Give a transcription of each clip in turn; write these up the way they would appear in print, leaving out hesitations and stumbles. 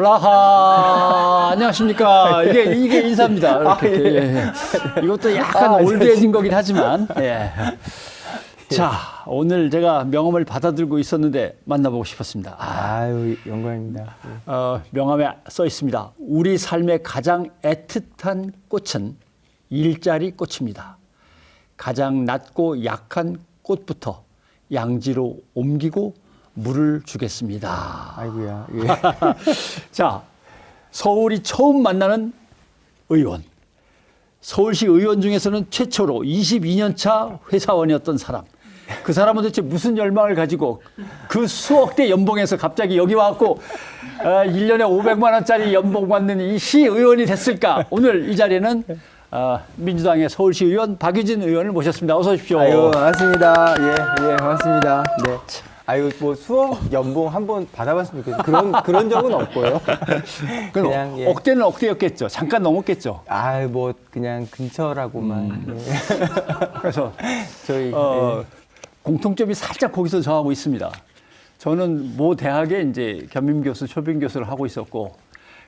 블라하 안녕하십니까. 이게 인사입니다. 예. 이것도 약간 올드해진 거긴 하지만. 예. 자, 오늘 제가 명함을 받아들고 있었는데 만나보고 싶었습니다. 아유, 영광입니다. 명함에 써 있습니다. 우리 삶의 가장 애틋한 꽃은 일자리 꽃입니다. 가장 낮고 약한 꽃부터 양지로 옮기고 물을 주겠습니다. 아이고야. 예. 자, 서울이 처음 만나는 의원. 서울시 의원 중에서는 최초로 22년 차 회사원이었던 사람. 그 사람은 도대체 무슨 열망을 가지고 그 수억 대 연봉에서 갑자기 여기 와갖고 1년에 500만 원짜리 연봉 받는 이 시의원이 됐을까? 오늘 이 자리에는 민주당의 서울시 의원 박유진 의원을 모셨습니다. 어서 오십시오. 아유, 반갑습니다. 예, 반갑습니다. 네. 아유, 뭐 수억 연봉 한번 받아봤으면 좋겠어요. 그런 적은 없고요. 그냥 억대는 억대였겠죠. 잠깐 넘었겠죠. 아유, 뭐 그냥 근처라고만. 예. 그래서 저희 공통점이 살짝 거기서 정하고 있습니다. 저는 모 대학에 이제 겸임 교수, 초빙 교수를 하고 있었고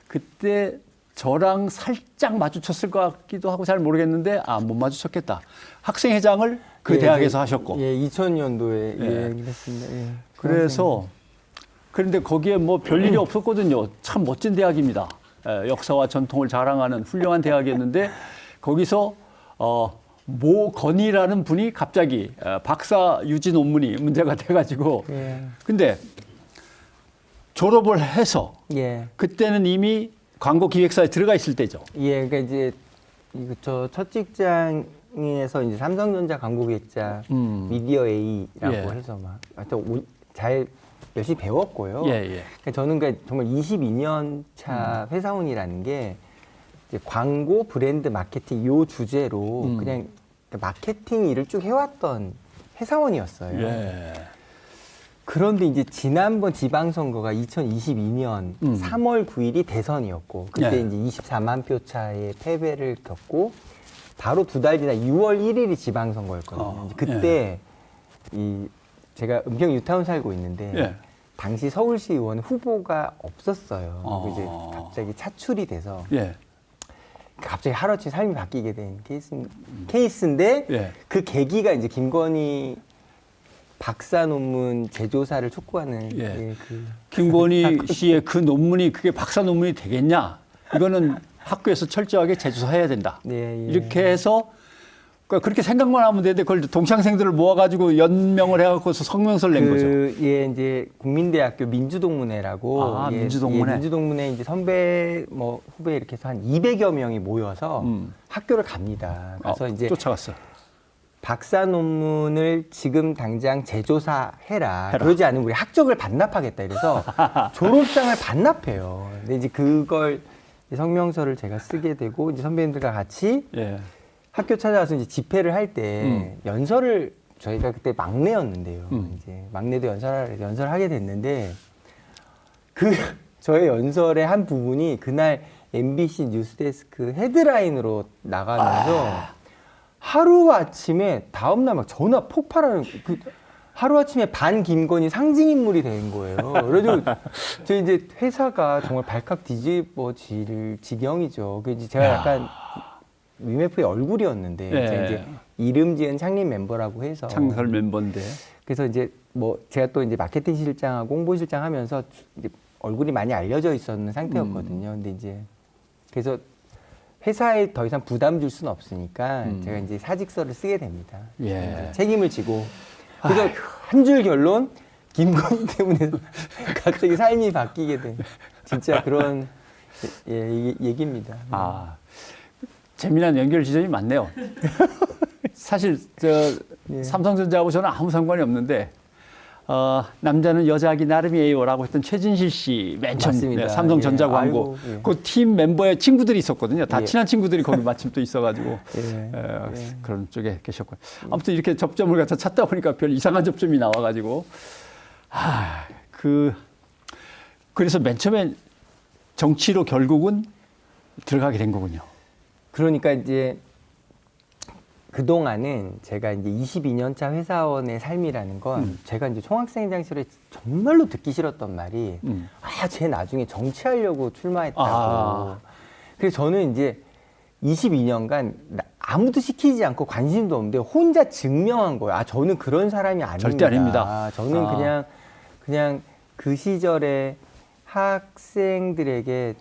그때 저랑 살짝 마주쳤을 것 같기도 하고 잘 모르겠는데 못 마주쳤겠다. 학생회장을 그 대학에서 하셨고. 예, 2000년도에 예. 그랬습니다. 예. 그래서 그런데 거기에 뭐 별일이 없었거든요. 참 멋진 대학입니다. 역사와 전통을 자랑하는 훌륭한 대학이었는데 거기서 모 건희라는 분이 갑자기 박사 유지 논문이 문제가 돼가지고 근데 졸업을 해서 그때는 이미 광고 기획사에 들어가 있을 때죠. 예, 그러니까 이제 저 첫 직장에서 이제 삼성전자 광고기획자 미디어 A라고 해서 막 하여튼 잘 열심히 배웠고요. 그러니까 저는 그러니까 정말 22년 차 회사원이라는 게 이제 광고, 브랜드, 마케팅 요 주제로 그냥 마케팅 일을 쭉 해왔던 회사원이었어요. 그런데 이제 지난번 지방선거가 2022년 3월 9일이 대선이었고 그때 이제 24만 표 차의 패배를 겪고 바로 두 달 지나 6월 1일이 지방선거였거든요. 그때 제가 은평 뉴타운 살고 있는데 당시 서울시 의원 후보가 없었어요. 이제 갑자기 차출이 돼서 갑자기 하루아침에 삶이 바뀌게 된 케이스인데 그 계기가 이제 김건희 박사 논문 재조사를 촉구하는 김건희 씨의 그 논문이 그게 박사 논문이 되겠냐? 이거는 학교에서 철저하게 재조사해야 된다. 이렇게 해서 그렇게 생각만 하면 되는데 그걸 동창생들을 모아가지고 연명을 해갖고서 성명서를 낸 거죠. 이제 국민대학교 민주동문회라고 민주동문회. 민주동문회 이제 선배 후배 이렇게 해서 한 200여 명이 모여서 학교를 갑니다. 그래서 이제 쫓아갔어. 박사 논문을 지금 당장 재조사해라. 그러지 않으면 우리 학적을 반납하겠다. 이래서 졸업장을 반납해요. 근데 이제 그걸 성명서를 제가 쓰게 되고 이제 선배님들과 같이 학교 찾아가서 이제 집회를 할 때 연설을 저희가 그때 막내였는데요. 이제 막내도 연설하게 됐는데 저의 연설의 한 부분이 그날 MBC 뉴스데스크 헤드라인으로 나가면서 하루아침에 다음날 막 전화 폭발하는 하루아침에 반 김건희 상징 인물이 된 거예요. 그래가지고 저희 이제 회사가 정말 발칵 뒤집어질 지경이죠. 그래서 제가 약간 위메프의 얼굴이었는데 제가 이제 이름 지은 창립 멤버라고 해서 창설 멤버인데 그래서 이제 제가 또 이제 마케팅 실장하고 홍보 실장 하면서 이제 얼굴이 많이 알려져 있었는 상태였거든요. 근데 이제 그래서 회사에 더 이상 부담 줄 수는 없으니까 제가 이제 사직서를 쓰게 됩니다. 책임을 지고. 그래서 한 줄 결론, 김건희 때문에 갑자기 삶이 바뀌게 된 진짜 그런 얘기입니다. 재미난 연결 지점이 많네요. 사실 삼성전자하고 저는 아무 상관이 없는데 남자는 여자하기 나름이에요라고 했던 최진실 씨 맨 처음 삼성전자 광고 그 팀 멤버의 친구들이 있었거든요. 다 친한 친구들이 거기 마침 또 있어가지고 그런 쪽에 계셨고요. 아무튼 이렇게 접점을 갖다 찾다 보니까 별 이상한 접점이 나와가지고 그래서 맨 처음에 정치로 결국은 들어가게 된 거군요. 그러니까 이제 그동안은 제가 이제 22년 차 회사원의 삶이라는 건 제가 이제 총학생회장 시절에 정말로 듣기 싫었던 말이 쟤 나중에 정치하려고 출마했다고. 그래서 저는 이제 22년간 아무도 시키지 않고 관심도 없는데 혼자 증명한 거예요. 저는 그런 사람이 아닙니다. 절대 아닙니다. 저는 그냥 그 시절에 학생들에게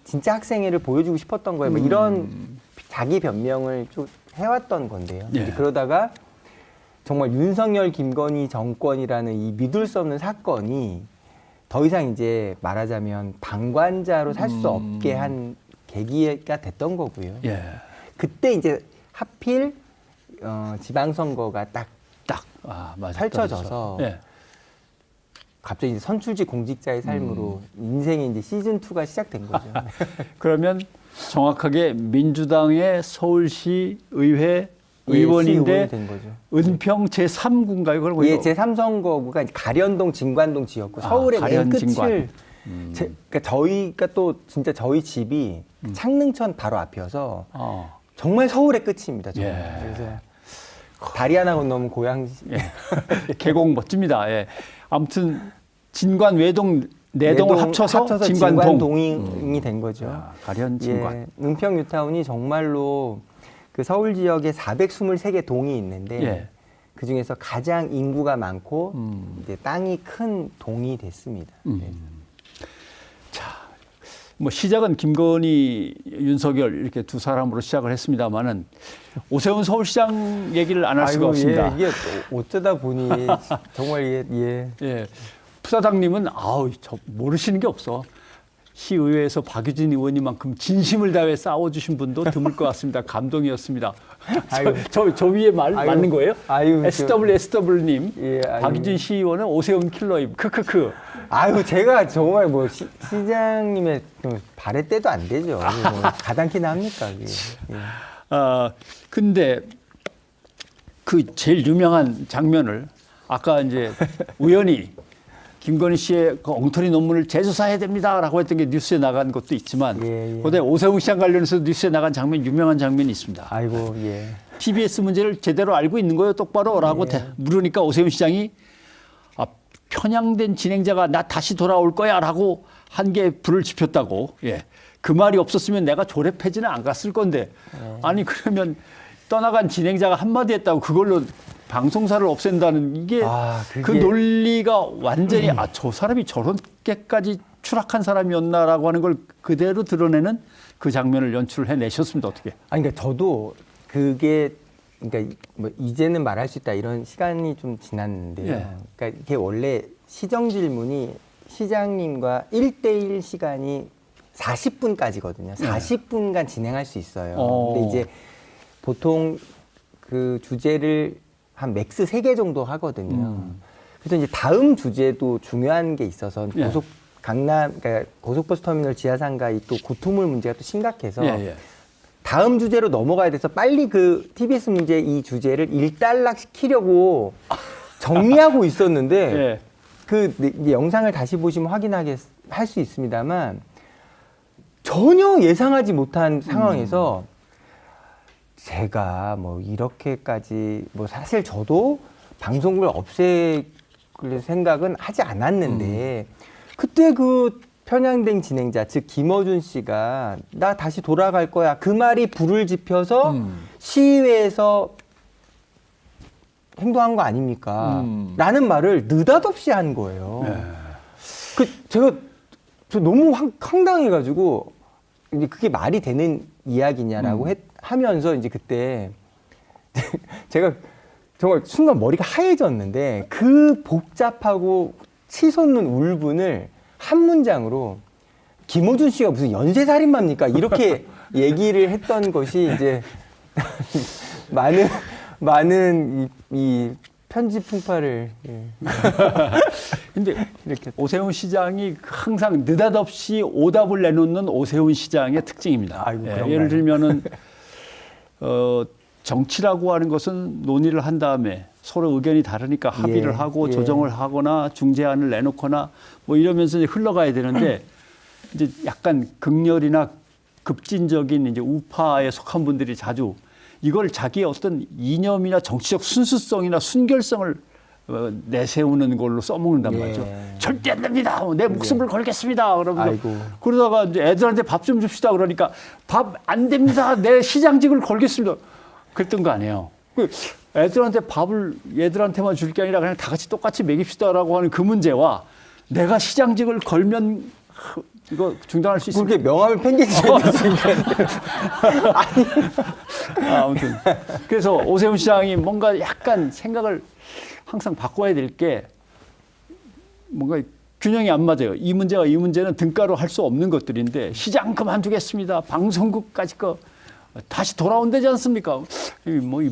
진짜 학생회를 보여주고 싶었던 거예요. 뭐 이런 자기 변명을 좀 해왔던 건데요. 예. 이제 그러다가 정말 윤석열, 김건희 정권이라는 이 믿을 수 없는 사건이 더 이상 이제 말하자면 방관자로 살 수 없게 한 계기가 됐던 거고요. 예. 그때 이제 하필 지방선거가 딱 맞아. 펼쳐져서 예. 갑자기 이제 선출직 공직자의 삶으로 인생의 이제 시즌 2가 시작된 거죠. 그러면 정확하게 민주당의 서울시 의회 의원인데 된 거죠. 은평 제3구인가요? 그런 예, 제3선거구가 가련동, 진관동 지역구 서울의 맨 끝을 그러니까 저희가 또 진짜 저희 집이 창릉천 바로 앞이어서 정말 서울의 끝입니다. 정말. 예. 그래서 다리 하나 건너면 고향. 예. 계곡 멋집니다. 예. 아무튼 진관 외동 내동을 합쳐서 진관동이 된 거죠. 가련 진관. 예, 은평 뉴타운이 정말로 그 서울 지역에 423개 동이 있는데 예. 그 중에서 가장 인구가 많고 이제 땅이 큰 동이 됐습니다. 네. 자, 뭐 시작은 김건희, 윤석열 이렇게 두 사람으로 시작을 했습니다만은 오세훈 서울시장 얘기를 안 할 수가 없습니다. 이게 어쩌다 보니 정말 예. 푸사장님은 저 모르시는 게 없어. 시의회에서 박유진 의원님만큼 진심을 다해 싸워주신 분도 드물 것 같습니다. 감동이었습니다. 저 위에 맞는 거예요? SW님, 예, 박유진 시의원은 오세훈 킬러임. 크크크. 제가 정말 뭐 시장님의 발의 때도 안 되죠. 뭐 가당키나 합니까? 예. 근데 그 제일 유명한 장면을 아까 이제 우연히 김건희 씨의 그 엉터리 논문을 재조사해야 됩니다라고 했던 게 뉴스에 나간 것도 있지만 그때 오세훈 시장 관련해서 뉴스에 나간 장면 유명한 장면이 있습니다. TBS 문제를 제대로 알고 있는 거예요, 똑바로라고 물으니까 오세훈 시장이 편향된 진행자가 나 다시 돌아올 거야라고 한 게 불을 지폈다고. 예. 그 말이 없었으면 내가 조례폐지는 안 갔을 건데 아니 그러면 떠나간 진행자가 한마디 했다고 그걸로 방송사를 없앤다는 이게 그 논리가 완전히 저 사람이 저렇게까지 추락한 사람이었나라고 하는 걸 그대로 드러내는 그 장면을 연출을 해내셨습니다. 어떻게? 그러니까 저도 그게 그러니까 뭐 이제는 말할 수 있다 이런 시간이 좀 지났는데요. 예. 그러니까 이게 원래 시정 질문이 시장님과 1대1 시간이 40분까지거든요. 40분간 진행할 수 있어요. 근데 이제 보통 그 주제를 한 맥스 3개 정도 하거든요. 그래서 이제 다음 주제도 중요한 게 있어서 그러니까 고속버스 터미널 지하상가의 또 구토물 문제가 또 심각해서 다음 주제로 넘어가야 돼서 빨리 그 TBS 문제 이 주제를 일단락 시키려고 정리하고 있었는데 그 영상을 다시 보시면 확인하게 할 수 있습니다만 전혀 예상하지 못한 상황에서 제가 뭐 이렇게까지 뭐 사실 저도 방송국을 없앨 생각은 하지 않았는데 그때 그 편향된 진행자 즉 김어준 씨가 나 다시 돌아갈 거야 그 말이 불을 지펴서 시의회에서 행동한 거 아닙니까? 라는 말을 느닷없이 한 거예요. 저 너무 황당해가지고 이제 그게 말이 되는 이야기냐라고 하면서 이제 그때 제가 정말 순간 머리가 하얘졌는데 그 복잡하고 치솟는 울분을 한 문장으로 김어준 씨가 무슨 연쇄살인마입니까? 이렇게 얘기를 했던 것이 이제 많은 이 편집 풍파를. 근데 이렇게 오세훈 시장이 항상 느닷없이 오답을 내놓는 오세훈 시장의 특징입니다. 예를 들면은 정치라고 하는 것은 논의를 한 다음에 서로 의견이 다르니까 합의를 하고 조정을 하거나 중재안을 내놓거나 뭐 이러면서 이제 흘러가야 되는데 이제 약간 극렬이나 급진적인 이제 우파에 속한 분들이 자주 이걸 자기의 어떤 이념이나 정치적 순수성이나 순결성을 내세우는 걸로 써먹는단 말이죠. 절대 안 됩니다. 내 목숨을 걸겠습니다. 그러면서 그러다가 이제 애들한테 밥 좀 줍시다. 그러니까 밥 안 됩니다. 내 시장직을 걸겠습니다. 그랬던 거 아니에요. 애들한테 밥을 얘들한테만 줄 게 아니라 그냥 다 같이 똑같이 먹입시다라고 하는 그 문제와 내가 시장직을 걸면 이거 중단할 수 있습니다. 그렇게 명함을 팽개치셔야 되니까. 아무튼 그래서 오세훈 시장이 뭔가 약간 생각을 항상 바꿔야 될 게 뭔가 균형이 안 맞아요. 이 문제는 등가로 할 수 없는 것들인데 시장 그만두겠습니다. 방송국까지 다시 돌아온다지 않습니까?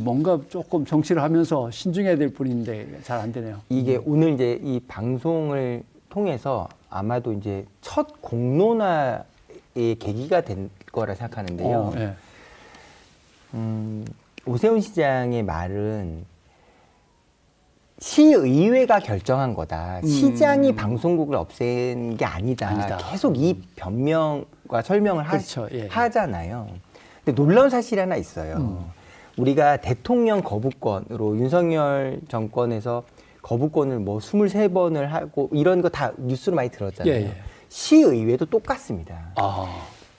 뭔가 조금 정치를 하면서 신중해야 될 뿐인데 잘 안 되네요. 이게 오늘 이제 이 방송을 통해서 아마도 이제 첫 공론화의 계기가 된 거라 생각하는데요. 네. 오세훈 시장의 말은 시의회가 결정한 거다. 시장이 방송국을 없앤 게 아니다. 계속 이 변명과 설명을 그렇죠. 하잖아요. 근데 놀라운 사실이 하나 있어요. 우리가 대통령 거부권으로 윤석열 정권에서 거부권을 뭐 23번을 하고 이런 거 다 뉴스로 많이 들었잖아요. 시의회도 똑같습니다.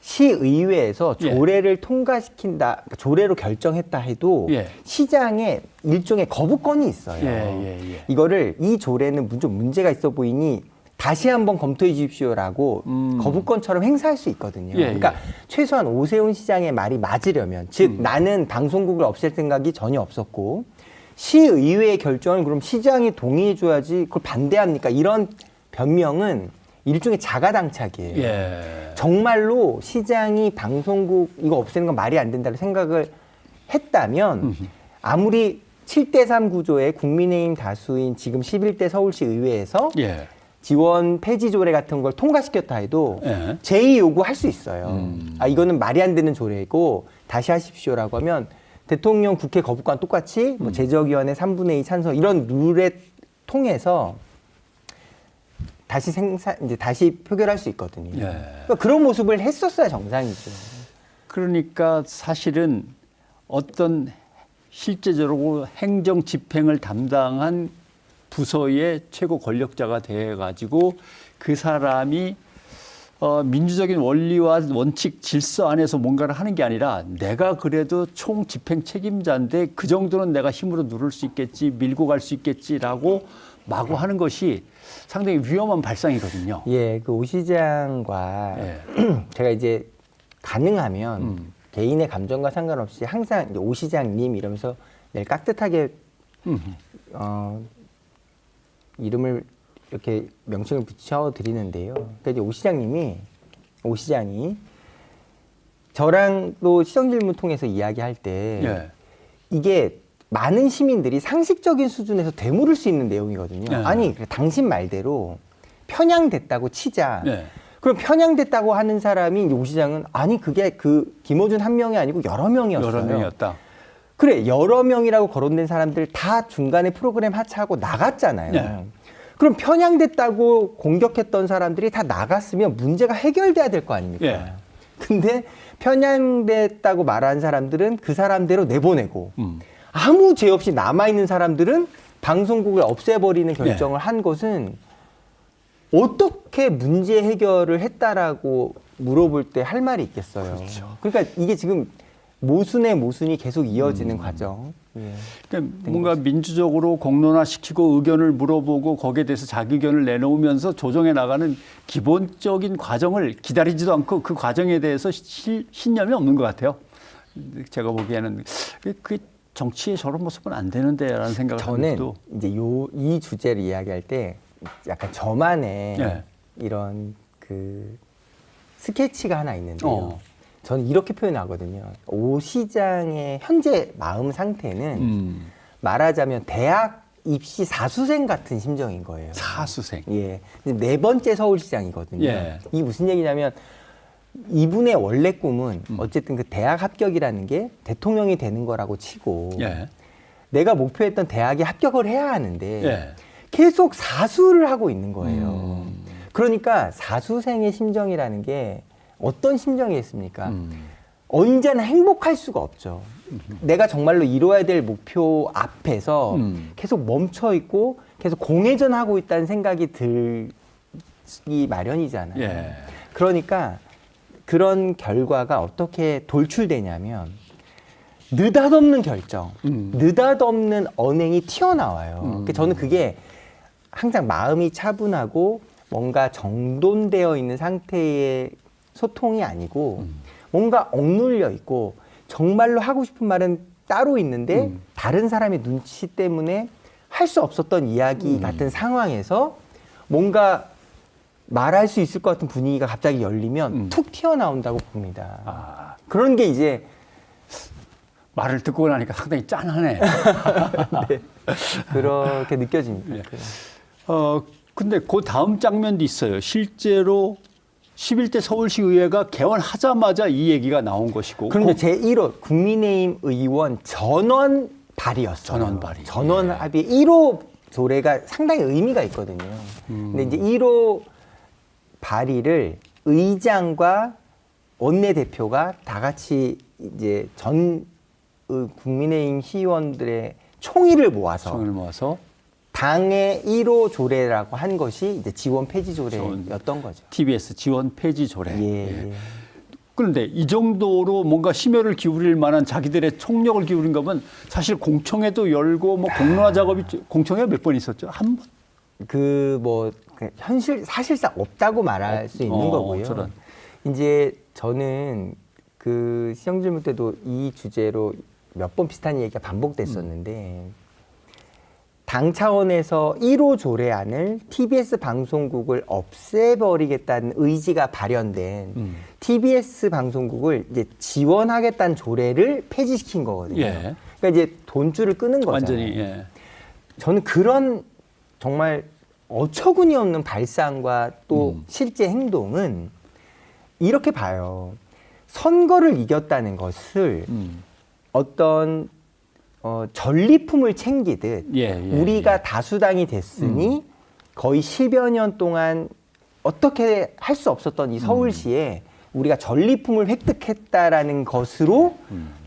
시의회에서 조례를 통과시킨다, 그러니까 조례로 결정했다 해도 시장에 일종의 거부권이 있어요. 이거를 이 조례는 좀 문제가 있어 보이니 다시 한번 검토해 주십시오라고 거부권처럼 행사할 수 있거든요. 그러니까 최소한 오세훈 시장의 말이 맞으려면, 즉 나는 방송국을 없앨 생각이 전혀 없었고 시의회의 결정을 그럼 시장이 동의해 줘야지 그걸 반대합니까? 이런 변명은 일종의 자가당착이에요. 정말로 시장이 방송국 이거 없애는 건 말이 안 된다고 생각을 했다면 아무리 7대3 구조의 국민의힘 다수인 지금 11대 서울시 의회에서 지원 폐지 조례 같은 걸 통과시켰다 해도 제의 요구할 수 있어요. 이거는 말이 안 되는 조례고 다시 하십시오라고 하면 대통령 국회 거부권 똑같이 뭐 제적위원회 3분의 2 찬성 이런 룰에 통해서 다시 표결할 수 있거든요. 그러니까 그런 모습을 했었어야 정상이죠. 그러니까 사실은 어떤 실제적으로 행정 집행을 담당한 부서의 최고 권력자가 돼가지고 그 사람이 민주적인 원리와 원칙 질서 안에서 뭔가를 하는 게 아니라 내가 그래도 총 집행 책임자인데 그 정도는 내가 힘으로 누를 수 있겠지, 밀고 갈 수 있겠지라고 마구 하는 것이 상당히 위험한 발상이거든요. 그 오 시장과 제가 이제 가능하면 개인의 감정과 상관없이 항상 이제 오 시장님 이러면서 내일 깍듯하게 이름을 이렇게 명칭을 붙여드리는데요. 그러니까 이제 오 시장이 저랑 또 시정질문 통해서 이야기할 때 이게 많은 시민들이 상식적인 수준에서 되물을 수 있는 내용이거든요. 아니, 당신 말대로 편향됐다고 치자. 그럼 편향됐다고 하는 사람이 오 시장은 아니 그게 그 김어준 한 명이 아니고 여러 명이었어요. 여러 명이었다. 그래, 여러 명이라고 거론된 사람들 다 중간에 프로그램 하차하고 나갔잖아요. 그럼 편향됐다고 공격했던 사람들이 다 나갔으면 문제가 해결돼야 될 거 아닙니까? 근데 편향됐다고 말한 사람들은 그 사람대로 내보내고 아무 죄 없이 남아있는 사람들은 방송국을 없애버리는 결정을 한 것은 어떻게 문제 해결을 했다라고 물어볼 때 할 말이 있겠어요. 그렇죠. 그러니까 이게 지금 모순의 모순이 계속 이어지는 과정. 그러니까 뭔가 민주적으로 공론화시키고 의견을 물어보고 거기에 대해서 자기 의견을 내놓으면서 조정해 나가는 기본적인 과정을 기다리지도 않고 그 과정에 대해서 신념이 없는 것 같아요. 제가 보기에는 그 정치의 저런 모습은 안 되는데라는 생각을 저는 하면서도 이제 이 주제를 이야기할 때 약간 저만의 이런 그 스케치가 하나 있는데요. 저는 이렇게 표현하거든요. 오 시장의 현재 마음 상태는 말하자면 대학 입시 사수생 같은 심정인 거예요. 사수생. 네 번째 서울시장이거든요. 이게 무슨 얘기냐면 이분의 원래 꿈은 어쨌든 그 대학 합격이라는 게 대통령이 되는 거라고 치고 내가 목표했던 대학에 합격을 해야 하는데 계속 사수를 하고 있는 거예요. 그러니까 사수생의 심정이라는 게 어떤 심정이겠습니까? 언제나 행복할 수가 없죠. 내가 정말로 이루어야 될 목표 앞에서 계속 멈춰 있고 계속 공회전하고 있다는 생각이 들기 마련이잖아요. 예. 그러니까 그런 결과가 어떻게 돌출되냐면 느닷없는 결정, 느닷없는 언행이 튀어나와요. 그러니까 저는 그게 항상 마음이 차분하고 뭔가 정돈되어 있는 상태의 소통이 아니고 뭔가 억눌려 있고 정말로 하고 싶은 말은 따로 있는데 다른 사람의 눈치 때문에 할 수 없었던 이야기 같은 상황에서 뭔가 말할 수 있을 것 같은 분위기가 갑자기 열리면 툭 튀어나온다고 봅니다. 아, 그런 게 이제 말을 듣고 나니까 상당히 짠하네. 네, 그렇게 느껴집니다. 예. 근데 그 다음 장면도 있어요. 실제로 11대 서울시 의회가 개원하자마자 이 얘기가 나온 것이고. 그런데 제1호 국민의힘 의원 전원 발의였어요. 전원 발의. 전원 예. 합의 1호 조례가 상당히 의미가 있거든요. 근데 이제 1호 발의를 의장과 원내대표가 다 같이 이제 전 국민의힘 시의원들의 총의를 모아서 총을 모아서 당의 1호 조례라고 한 것이 이제 지원 폐지 조례였던 거죠. TBS 지원 폐지 조례. 예. 예. 그런데 이 정도로 뭔가 심혈을 기울일 만한 자기들의 총력을 기울인 거면 사실 공청회도 열고 뭐 공론화 작업이 공청회가 몇 번 있었죠? 한 번? 사실상 없다고 말할 수 있는 거고요. 저런. 이제 저는 그 시정질문 때도 이 주제로 몇 번 비슷한 얘기가 반복됐었는데 당 차원에서 1호 조례안을 TBS 방송국을 없애버리겠다는 의지가 발현된 TBS 방송국을 이제 지원하겠다는 조례를 폐지시킨 거거든요. 예. 그러니까 이제 돈줄을 끄는 거잖아요. 완전히. 예. 저는 그런 정말 어처구니 없는 발상과 또 실제 행동은 이렇게 봐요. 선거를 이겼다는 것을 어떤 전리품을 챙기듯 우리가 다수당이 됐으니 거의 10여 년 동안 어떻게 할 수 없었던 이 서울시에 우리가 전리품을 획득했다라는 것으로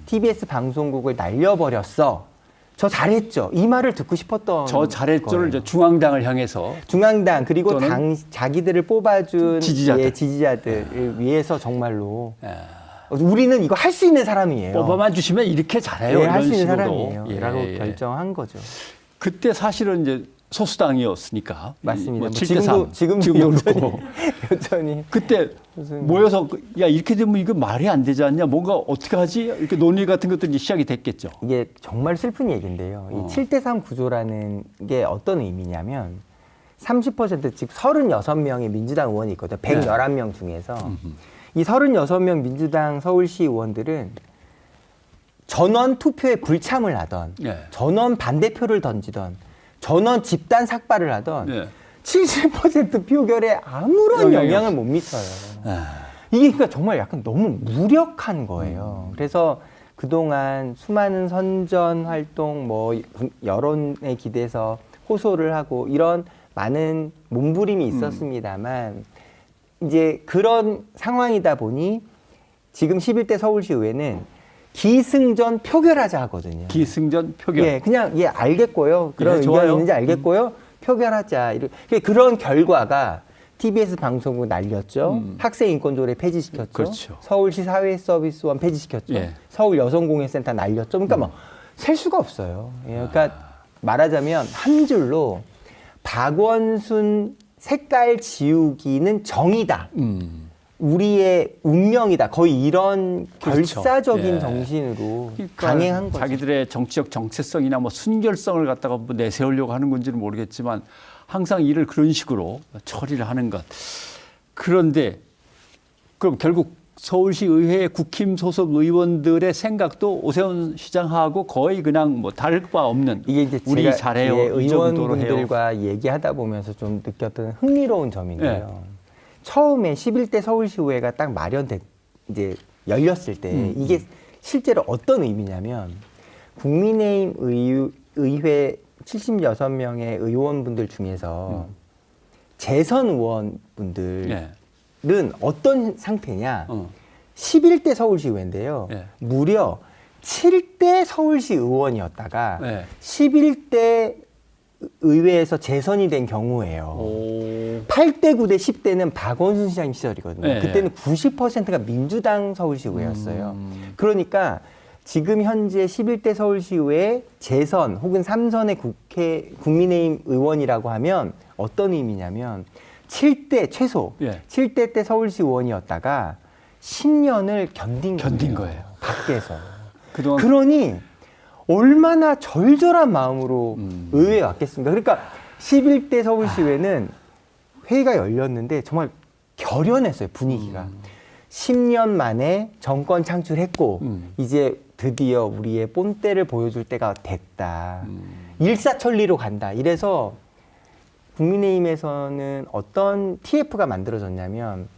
TBS 방송국을 날려버렸어. 저 잘했죠. 이 말을 듣고 싶었던 저 잘했죠를 거예요. 중앙당을 향해서 중앙당 그리고 당 자기들을 뽑아준 지지자들을 위해서 정말로 우리는 이거 할 수 있는 사람이에요. 뽑아만 주시면 이렇게 잘해요. 할 수 있는 식으로. 사람이에요. 라고 결정한 거죠. 그때 사실은 이제 소수당이었으니까. 맞습니다. 뭐 7대3. 지금도 그렇고. 여전히. 그때 모여서 야 이렇게 되면 이거 말이 안 되지 않냐? 뭔가 어떻게 하지? 이렇게 논의 같은 것들이 시작이 됐겠죠. 이게 정말 슬픈 얘기인데요. 이 7대3 구조라는 게 어떤 의미냐면 30% 즉 36명의 민주당 의원이 있거든요. 111명 중에서. 이 36명 민주당 서울시 의원들은 전원 투표에 불참을 하던 전원 반대표를 던지던 전원 집단 삭발을 하던 70% 표결에 아무런 영향을 못 미쳐요. 이게 그러니까 정말 약간 너무 무력한 거예요. 그래서 그동안 수많은 선전 활동, 뭐 여론에 기대서 호소를 하고 이런 많은 몸부림이 있었습니다만 이제 그런 상황이다 보니 지금 11대 서울시의회는 기승전 표결하자 하거든요. 기승전 표결. 예, 그냥 예 알겠고요. 그런 의견이 좋아요. 있는지 알겠고요. 표결하자. 이렇게 그런 결과가 TBS 방송국 날렸죠. 학생 인권조례 폐지시켰죠. 그렇죠. 서울시 사회서비스원 폐지시켰죠. 서울 여성공예센터 날렸죠. 그러니까 뭐 셀 수가 없어요. 예, 그러니까 말하자면 한 줄로 박원순 색깔 지우기는 정의다. 우리의 운명이다. 거의 이런 그렇죠. 결사적인 정신으로 그러니까 강행한 거죠. 자기들의 정치적 정체성이나 뭐 순결성을 갖다가 뭐 내세우려고 하는 건지는 모르겠지만 항상 일을 그런 식으로 처리를 하는 것. 그런데 그럼 결국 서울시 의회 국힘 소속 의원들의 생각도 오세훈 시장하고 거의 그냥 뭐 다를 바 없는 이게 이제 우리 제가 잘해요. 이 정도로 해요. 의원분들과 얘기하다 보면서 좀 느꼈던 흥미로운 점인데요. 처음에 11대 서울시의회가 딱 이제 열렸을 때 이게 실제로 어떤 의미냐면 국민의힘 의회 76명의 의원분들 중에서 재선 의원분들은 어떤 상태냐? 11대 서울시 의회인데요. 예. 무려 7대 서울시 의원이었다가 예. 11대 의회에서 재선이 된 경우예요. 오. 8대, 9대, 10대는 박원순 시장 시절이거든요. 네. 그때는 90%가 민주당 서울시의회였어요. 그러니까 지금 현재 11대 서울시의회 재선 혹은 3선의 국민의힘 의원이라고 하면 어떤 의미냐면 7대 최소 예. 7대 때 서울시 의원이었다가 10년을 견딘 거예요. 밖에서. 그동안 그러니 얼마나 절절한 마음으로 의회에 왔겠습니까? 그러니까 11대 서울시의회는 회의가 열렸는데 정말 결연했어요, 분위기가. 10년 만에 정권 창출했고 이제 드디어 우리의 본때를 보여줄 때가 됐다. 일사천리로 간다. 이래서 국민의힘에서는 어떤 TF가 만들어졌냐면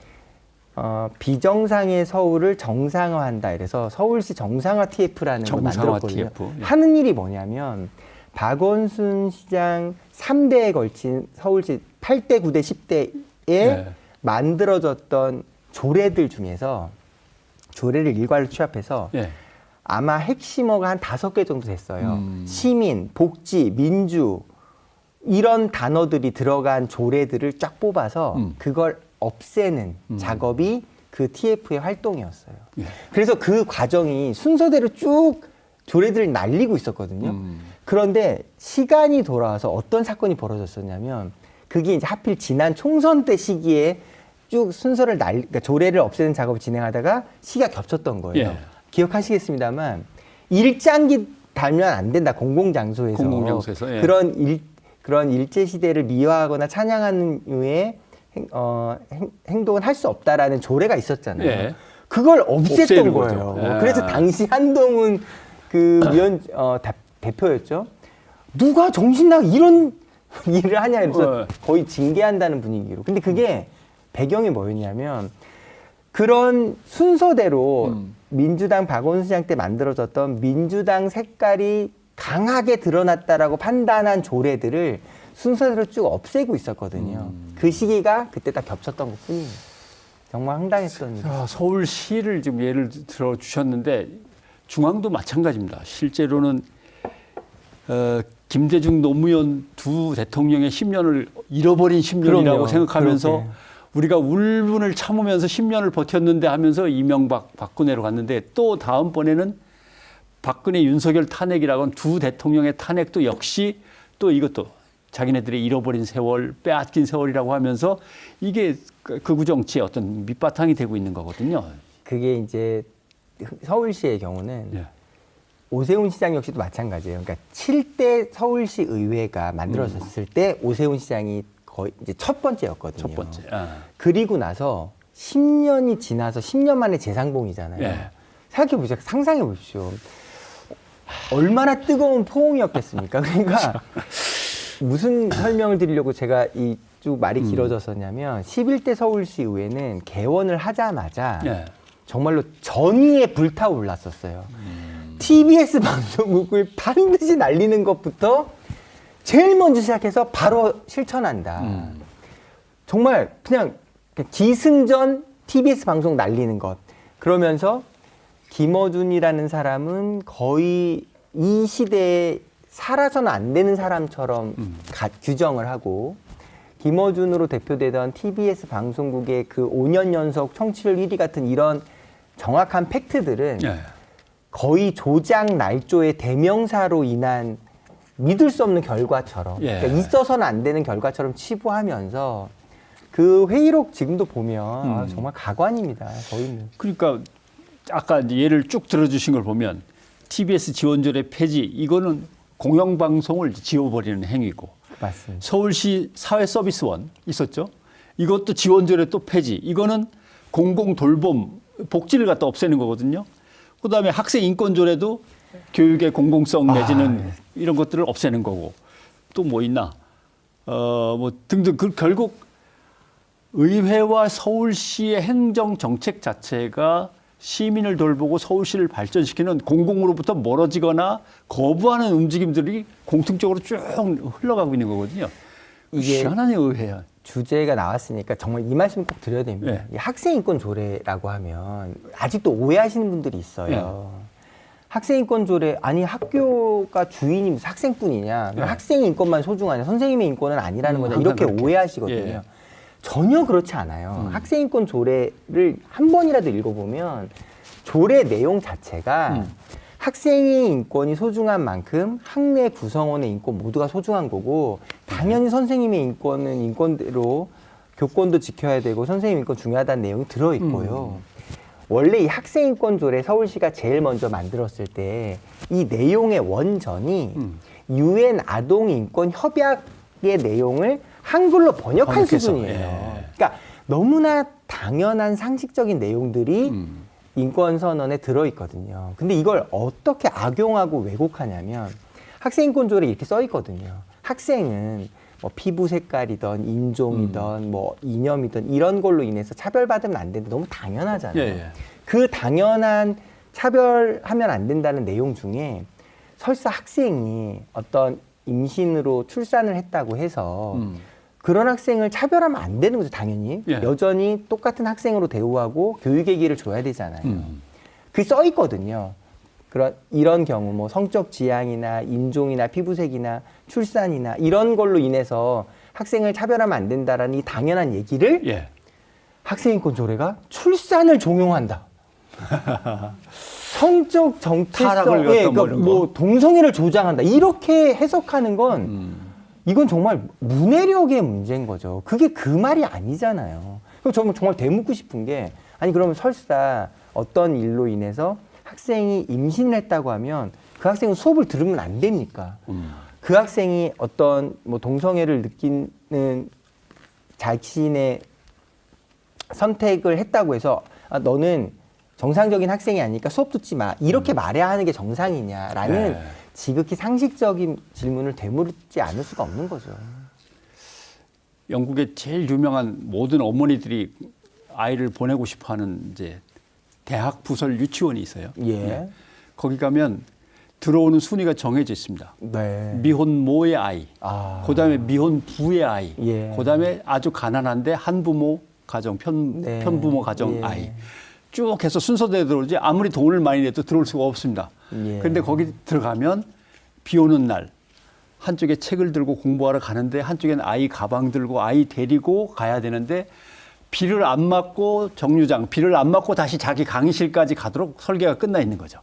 비정상의 서울을 정상화한다. 이래서 서울시 정상화 TF라는 걸 정상화 만들었거든요. TF. 예. 하는 일이 뭐냐면 박원순 시장 3대에 걸친 서울시 8대, 9대, 10대에 예. 만들어졌던 조례들 중에서 조례를 일괄로 취합해서 예. 아마 핵심어가 한 5개 정도 됐어요. 시민, 복지, 민주 이런 단어들이 들어간 조례들을 쫙 뽑아서 그걸 없애는 작업이 그 TF의 활동이었어요. 예. 그래서 그 과정이 순서대로 쭉 조례들을 날리고 있었거든요. 그런데 시간이 돌아와서 어떤 사건이 벌어졌었냐면 그게 이제 하필 지난 총선 때 시기에 쭉 순서를 그러니까 조례를 없애는 작업을 진행하다가 시기가 겹쳤던 거예요. 예. 기억하시겠습니다만 일장기 달면 안 된다. 공공장소에서. 공공장소에서, 예. 그런 일제 시대를 미화하거나 찬양하는 류의 행동은 할 수 없다라는 조례가 있었잖아요. 예. 그걸 없앴던 없애는 거예요. 거죠. 예. 그래서 당시 한동훈 그 대표였죠. 누가 정신 나가 이런 일을 하냐 이래서 거의 징계한다는 분위기로. 근데 그게 배경이 뭐였냐면 그런 순서대로 민주당 박원순 시장 때 만들어졌던 민주당 색깔이 강하게 드러났다라고 판단한 조례들을 순서대로 쭉 없애고 있었거든요. 그 시기가 그때 딱 겹쳤던 것 뿐이에요. 정말 황당했던 일. 서울시를 지금 예를 들어 주셨는데 중앙도 마찬가지입니다. 실제로는 김대중 노무현 두 대통령의 10년을 잃어버린 10년이라고 그럼요. 생각하면서 그렇게. 우리가 울분을 참으면서 10년을 버텼는데 하면서 이명박 박근혜로 갔는데 또 다음번에는 박근혜 윤석열 탄핵이라고는 두 대통령의 탄핵도 역시 또 이것도 자기네들이 잃어버린 세월, 빼앗긴 세월이라고 하면서 이게 극우 정치의 어떤 밑바탕이 되고 있는 거거든요. 그게 이제 서울시의 경우는 예. 오세훈 시장 역시도 마찬가지예요. 그러니까 7대 서울시 의회가 만들어졌을 때 오세훈 시장이 거의 이제 첫 번째였거든요. 첫 번째. 아. 그리고 나서 10년이 지나서 10년 만에 재상봉이잖아요. 예. 생각해 보세요. 상상해 보십시오. 얼마나 뜨거운 포옹이었겠습니까? 그러니까 무슨 설명을 드리려고 제가 이 쭉 말이 길어졌었냐면 11대 서울시 의회는 개원을 하자마자 예. 정말로 전위에 불타올랐었어요. TBS 방송국을 반드시 날리는 것부터 제일 먼저 시작해서 바로 실천한다. 정말 그냥 기승전 TBS 방송 날리는 것. 그러면서 김어준이라는 사람은 거의 이 시대에 살아서는 안 되는 사람처럼 규정을 하고 김어준으로 대표되던 TBS 방송국의 그 5년 연속 청취율 1위 같은 이런 정확한 팩트들은 예. 거의 조작 날조의 대명사로 인한 믿을 수 없는 결과처럼 예. 그러니까 있어서는 안 되는 결과처럼 치부하면서 그 회의록 지금도 보면 정말 가관입니다. 거의는. 그러니까 아까 이제 예를 쭉 들어주신 걸 보면 TBS 지원조례 폐지 이거는 공영방송을 지워버리는 행위고 맞습니다. 서울시 사회서비스원 있었죠. 이것도 지원조례 또 폐지. 이거는 공공돌봄 복지를 갖다 없애는 거거든요. 그다음에 학생인권조례도 교육의 공공성 내지는 이런 것들을 없애는 거고 또 뭐 있나 뭐 등등 결국 의회와 서울시의 행정 정책 자체가 시민을 돌보고 서울시를 발전시키는 공공으로부터 멀어지거나 거부하는 움직임들이 공통적으로 쭉 흘러가고 있는 거거든요. 이게 희한한 의회야. 주제가 나왔으니까 정말 이 말씀 꼭 드려야 됩니다. 네. 이 학생인권 조례라고 하면 아직도 오해하시는 분들이 있어요. 학생인권 조례, 아니 학교가 주인이 무슨 학생뿐이냐, 학생의 인권만 소중하냐, 선생님의 인권은 아니라는 거냐, 이렇게 그렇게. 오해하시거든요. 전혀 그렇지 않아요. 학생인권 조례를 한 번이라도 읽어보면 조례 내용 자체가 학생의 인권이 소중한 만큼 학내 구성원의 인권 모두가 소중한 거고, 당연히 선생님의 인권은 인권대로 교권도 지켜야 되고 선생님 인권 중요하다는 내용이 들어있고요. 원래 이 학생인권 조례 서울시가 제일 먼저 만들었을 때 이 내용의 원전이 UN 아동인권 협약의 내용을 한글로 번역한 번역해서, 수준이에요. 예. 그러니까 너무나 당연한 상식적인 내용들이 인권 선언에 들어있거든요. 근데 이걸 어떻게 악용하고 왜곡하냐면 학생인권 조례에 이렇게 써 있거든요. 학생은 뭐 피부 색깔이든 인종이든 뭐 이념이든 이런 걸로 인해서 차별받으면 안 되는데 너무 당연하잖아요. 예. 그 당연한 차별하면 안 된다는 내용 중에 설사 학생이 어떤 임신으로 출산을 했다고 해서 그런 학생을 차별하면 안 되는 거죠, 당연히. 예. 여전히 똑같은 학생으로 대우하고 교육의 기회를 줘야 되잖아요. 그게 써 있거든요. 이런 경우 뭐 성적 지향이나 인종이나 피부색이나 출산이나 이런 걸로 인해서 학생을 차별하면 안 된다라는 이 당연한 얘기를 예. 학생인권 조례가 출산을 종용한다. 성적 정체성, 타락을 갖다 그러니까 버리는 뭐 동성애를 조장한다. 이렇게 해석하는 건 이건 정말 문해력의 문제인 거죠. 그게 그 말이 아니잖아요. 그럼 저는 정말 되묻고 싶은 게, 아니 그러면 설사 어떤 일로 인해서 학생이 임신을 했다고 하면 그 학생은 수업을 들으면 안 됩니까? 그 학생이 어떤 뭐 동성애를 느끼는 자신의 선택을 했다고 해서 아, 너는 정상적인 학생이 아니니까 수업 듣지 마. 이렇게 말해야 하는 게 정상이냐라는 네. 지극히 상식적인 질문을 되물지 않을 수가 없는 거죠. 영국의 제일 유명한 모든 어머니들이 아이를 보내고 싶어하는 이제 대학 부설 유치원이 있어요. 예. 네. 거기 가면 들어오는 순위가 정해져 있습니다. 네. 미혼모의 아이, 아. 그다음에 미혼부의 아이, 예. 그다음에 아주 가난한데 한부모 가정, 네. 편부모 가정 예. 아이. 쭉 해서 순서대로 들어오지 아무리 돈을 많이 내도 들어올 수가 없습니다. 예. 그런데 거기 들어가면 비 오는 날 한쪽에 책을 들고 공부하러 가는데 한쪽에는 아이 가방 들고 아이 데리고 가야 되는데 비를 안 맞고 정류장, 비를 안 맞고 다시 자기 강의실까지 가도록 설계가 끝나 있는 거죠.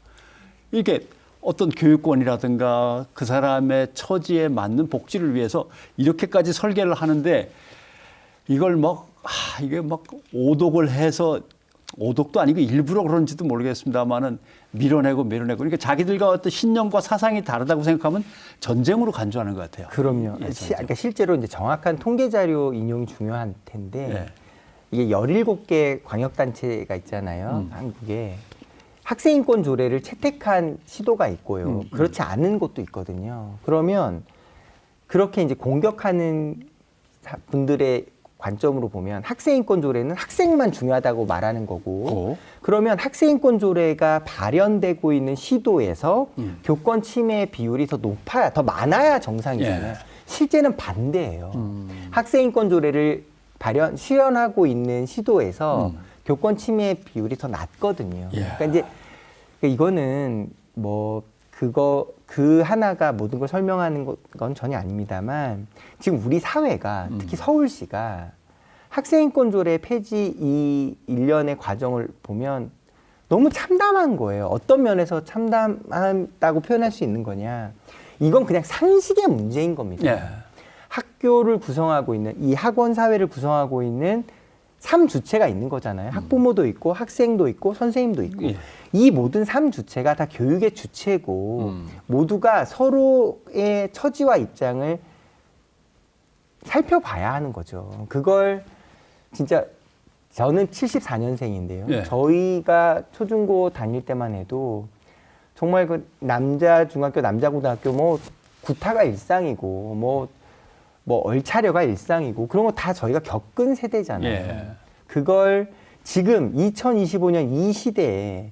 이게 어떤 교육권이라든가 그 사람의 처지에 맞는 복지를 위해서 이렇게까지 설계를 하는데 이걸 이게 오독을 해서 오독도 아니고 일부러 그런지도 모르겠습니다만은 밀어내고 그러니까 자기들과 어떤 신념과 사상이 다르다고 생각하면 전쟁으로 간주하는 것 같아요. 그럼요. 그러니까 실제로 이제 정확한 통계 자료 인용이 중요한 텐데 네. 이게 17개 광역단체가 있잖아요. 한국에. 학생인권 조례를 채택한 시도가 있고요. 그렇지 않은 곳도 있거든요. 그러면 그렇게 이제 공격하는 분들의 관점으로 보면 학생인권 조례는 학생만 중요하다고 말하는 거고 그러면 학생인권 조례가 발현되고 있는 시도에서 교권 침해 비율이 더 많아야 정상이잖아요. 예. 실제는 반대예요. 학생인권 조례를 실현하고 있는 시도에서 교권 침해 비율이 더 낮거든요. 예. 그러니까 이제 이거는 뭐 그 하나가 모든 걸 설명하는 건 전혀 아닙니다만 지금 우리 사회가 특히 서울시가 학생인권 조례 폐지 이 일련의 과정을 보면 너무 참담한 거예요. 어떤 면에서 참담하다고 표현할 수 있는 거냐. 이건 그냥 상식의 문제인 겁니다. 예. 학교를 구성하고 있는 이 학원 사회를 구성하고 있는 3주체가 있는 거잖아요. 학부모도 있고 학생도 있고 선생님도 있고 예. 이 모든 3주체가 다 교육의 주체고 모두가 서로의 처지와 입장을 살펴봐야 하는 거죠. 그걸 진짜 저는 74년생인데요. 예. 저희가 초중고 다닐 때만 해도 정말 그 남자 중학교, 남자 고등학교 뭐 구타가 일상이고 뭐 얼차려가 일상이고 그런 거 다 저희가 겪은 세대잖아요. 예. 그걸 지금 2025년 이 시대에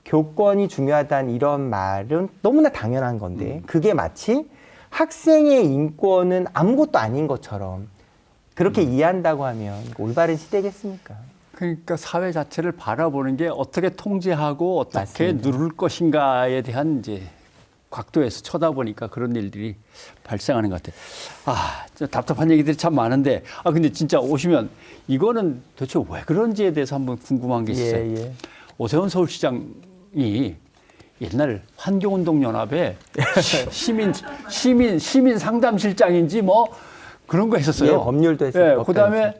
교권이 중요하다는 이런 말은 너무나 당연한 건데 그게 마치 학생의 인권은 아무것도 아닌 것처럼 그렇게 이해한다고 하면 올바른 시대겠습니까? 그러니까 사회 자체를 바라보는 게 어떻게 통제하고 어떻게 맞습니다. 누를 것인가에 대한 이제 각도에서 쳐다보니까 그런 일들이 발생하는 것 같아요. 아, 진짜 답답한 얘기들이 참 많은데, 근데 진짜 오시면 이거는 도대체 왜 그런지에 대해서 한번 궁금한 게 있어요. 예. 오세훈 서울시장이 옛날 환경운동연합에 시민 상담실장인지 뭐 그런 거 했었어요. 예, 법률도 했었고. 예, 그다음에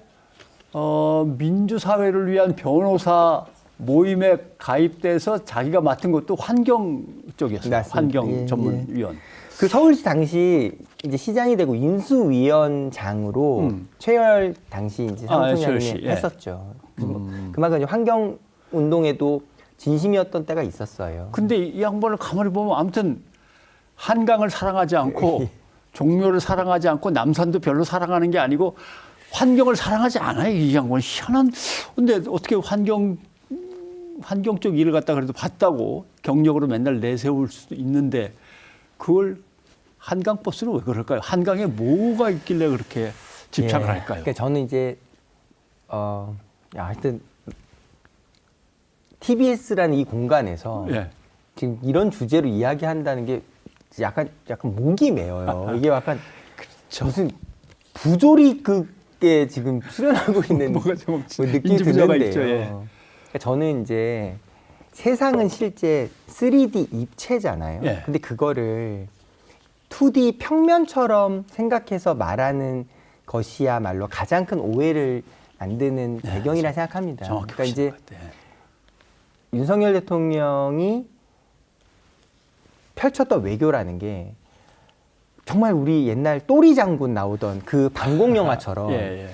민주사회를 위한 변호사 모임에 가입돼서 자기가 맡은 것도 환경 쪽이었어요. 맞습니다. 환경 예, 전문위원. 그 서울시 당시 이제 시장이 되고 인수위원장으로 최열 당시 이제 최열 사무총장이 씨, 예. 했었죠. 그만큼 이제 환경 운동에도 진심이었던 때가 있었어요. 근데 이 양반을 가만히 보면 아무튼 한강을 사랑하지 않고 종묘를 사랑하지 않고 남산도 별로 사랑하는 게 아니고 환경을 사랑하지 않아요. 이 양반은 희한한. 근데 어떻게 환경 쪽 일을 갖다 그래도 봤다고 경력으로 맨날 내세울 수도 있는데 그걸 한강 버스는 왜 그럴까요? 한강에 뭐가 있길래 그렇게 집착을 예. 할까요? 그러니까 저는 이제 하여튼 TBS라는 이 공간에서 예. 지금 이런 주제로 이야기한다는 게 약간 목이 메어요. 이게 약간 그렇죠. 무슨 부조리극에 지금 출연하고 있는 뭐가 좀 느낌이 인지부조가 드는데요. 있죠, 예. 그러니까 저는 이제 세상은 실제 3D 입체잖아요. 예. 근데 그거를 2D 평면처럼 생각해서 말하는 것이야말로 가장 큰 오해를 만드는 배경이라 생각합니다. 정확히 그러니까 이제 보시는 것 같아요. 윤석열 대통령이 펼쳤던 외교라는 게 정말 우리 옛날 또리 장군 나오던 그 방공 영화처럼 예.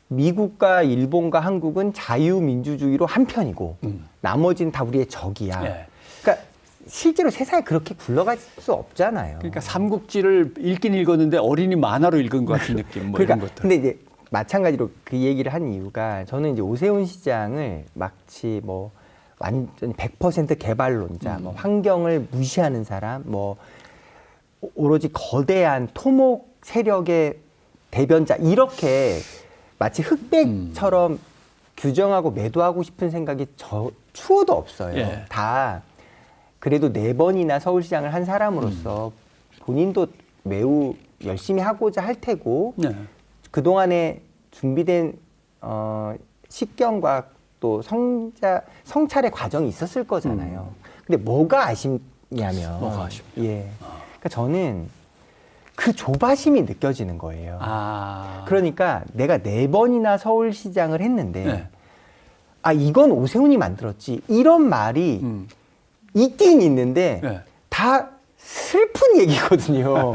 미국과 일본과 한국은 자유민주주의로 한 편이고 나머지는 다 우리의 적이야. 예. 그러니까 실제로 세상에 그렇게 굴러갈 수 없잖아요. 그러니까 삼국지를 읽긴 읽었는데 어린이 만화로 읽은 것 같은 느낌, 뭐 그러니까 이런 것들. 근데 이제 마찬가지로 그 얘기를 한 이유가 저는 이제 오세훈 시장을 마치 뭐 완전 100% 개발론자, 뭐 환경을 무시하는 사람, 뭐 오로지 거대한 토목 세력의 대변자 이렇게 마치 흑백처럼 규정하고 매도하고 싶은 생각이 추호도 없어요. 예. 다 그래도 4번이나 서울시장을 한 사람으로서 본인도 매우 열심히 하고자 할 테고 네. 그동안에 준비된 식견과 또 성찰의 과정이 있었을 거잖아요. 근데 뭐가 아쉽냐면 뭐가 아쉽냐. 예. 그러니까 저는 그 조바심이 느껴지는 거예요. 그러니까 내가 4번이나 서울시장을 했는데 네. 이건 오세훈이 만들었지. 이런 말이 있긴 있는데 네. 다 슬픈 얘기거든요.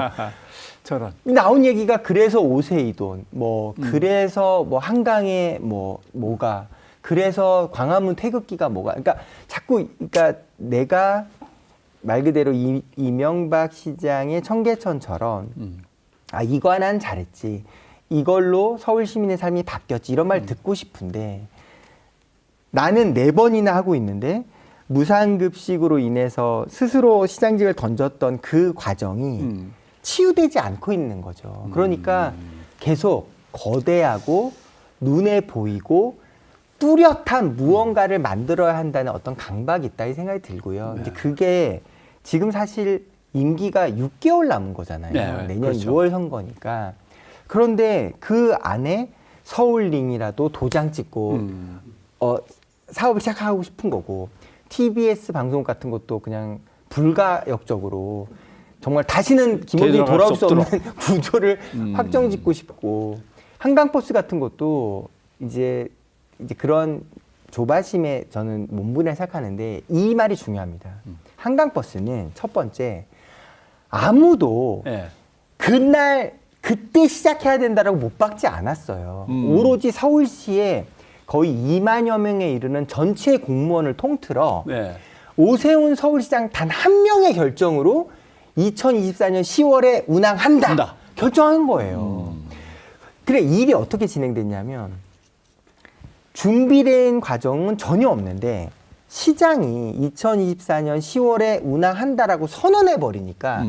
저런. 나온 얘기가 그래서 오세이돈, 뭐 그래서 뭐 한강에 뭐가 그래서 광화문 태극기가 뭐가 그러니까 자꾸 그러니까 내가 말 그대로 이명박 시장의 청계천처럼 이거 하나는 잘했지. 이걸로 서울 시민의 삶이 바뀌었지. 이런 말 듣고 싶은데 나는 4번이나 하고 있는데 무상급식으로 인해서 스스로 시장직을 던졌던 그 과정이 치유되지 않고 있는 거죠. 그러니까 계속 거대하고 눈에 보이고 뚜렷한 무언가를 만들어야 한다는 어떤 강박이 있다 이 생각이 들고요. 네. 이제 그게 지금 사실 임기가 6개월 남은 거잖아요. 네, 내년 그렇죠. 6월 선거니까. 그런데 그 안에 서울링이라도 도장 찍고 사업을 시작하고 싶은 거고 TBS 방송 같은 것도 그냥 불가역적으로 정말 다시는 김원준이 돌아올 수 없는 구조를 확정짓고 싶고 한강버스 같은 것도 이제 그런 조바심에 저는 몸부림을 생각하는데 이 말이 중요합니다. 한강버스는 첫 번째 아무도 네. 그때 시작해야 된다라고 못 박지 않았어요. 오로지 서울시에 거의 2만여 명에 이르는 전체 공무원을 통틀어 네. 오세훈 서울시장 단 한 명의 결정으로 2024년 10월에 운항한다. 결정한 거예요. 그래 일이 어떻게 진행됐냐면 준비된 과정은 전혀 없는데 시장이 2024년 10월에 운항한다라고 선언해 버리니까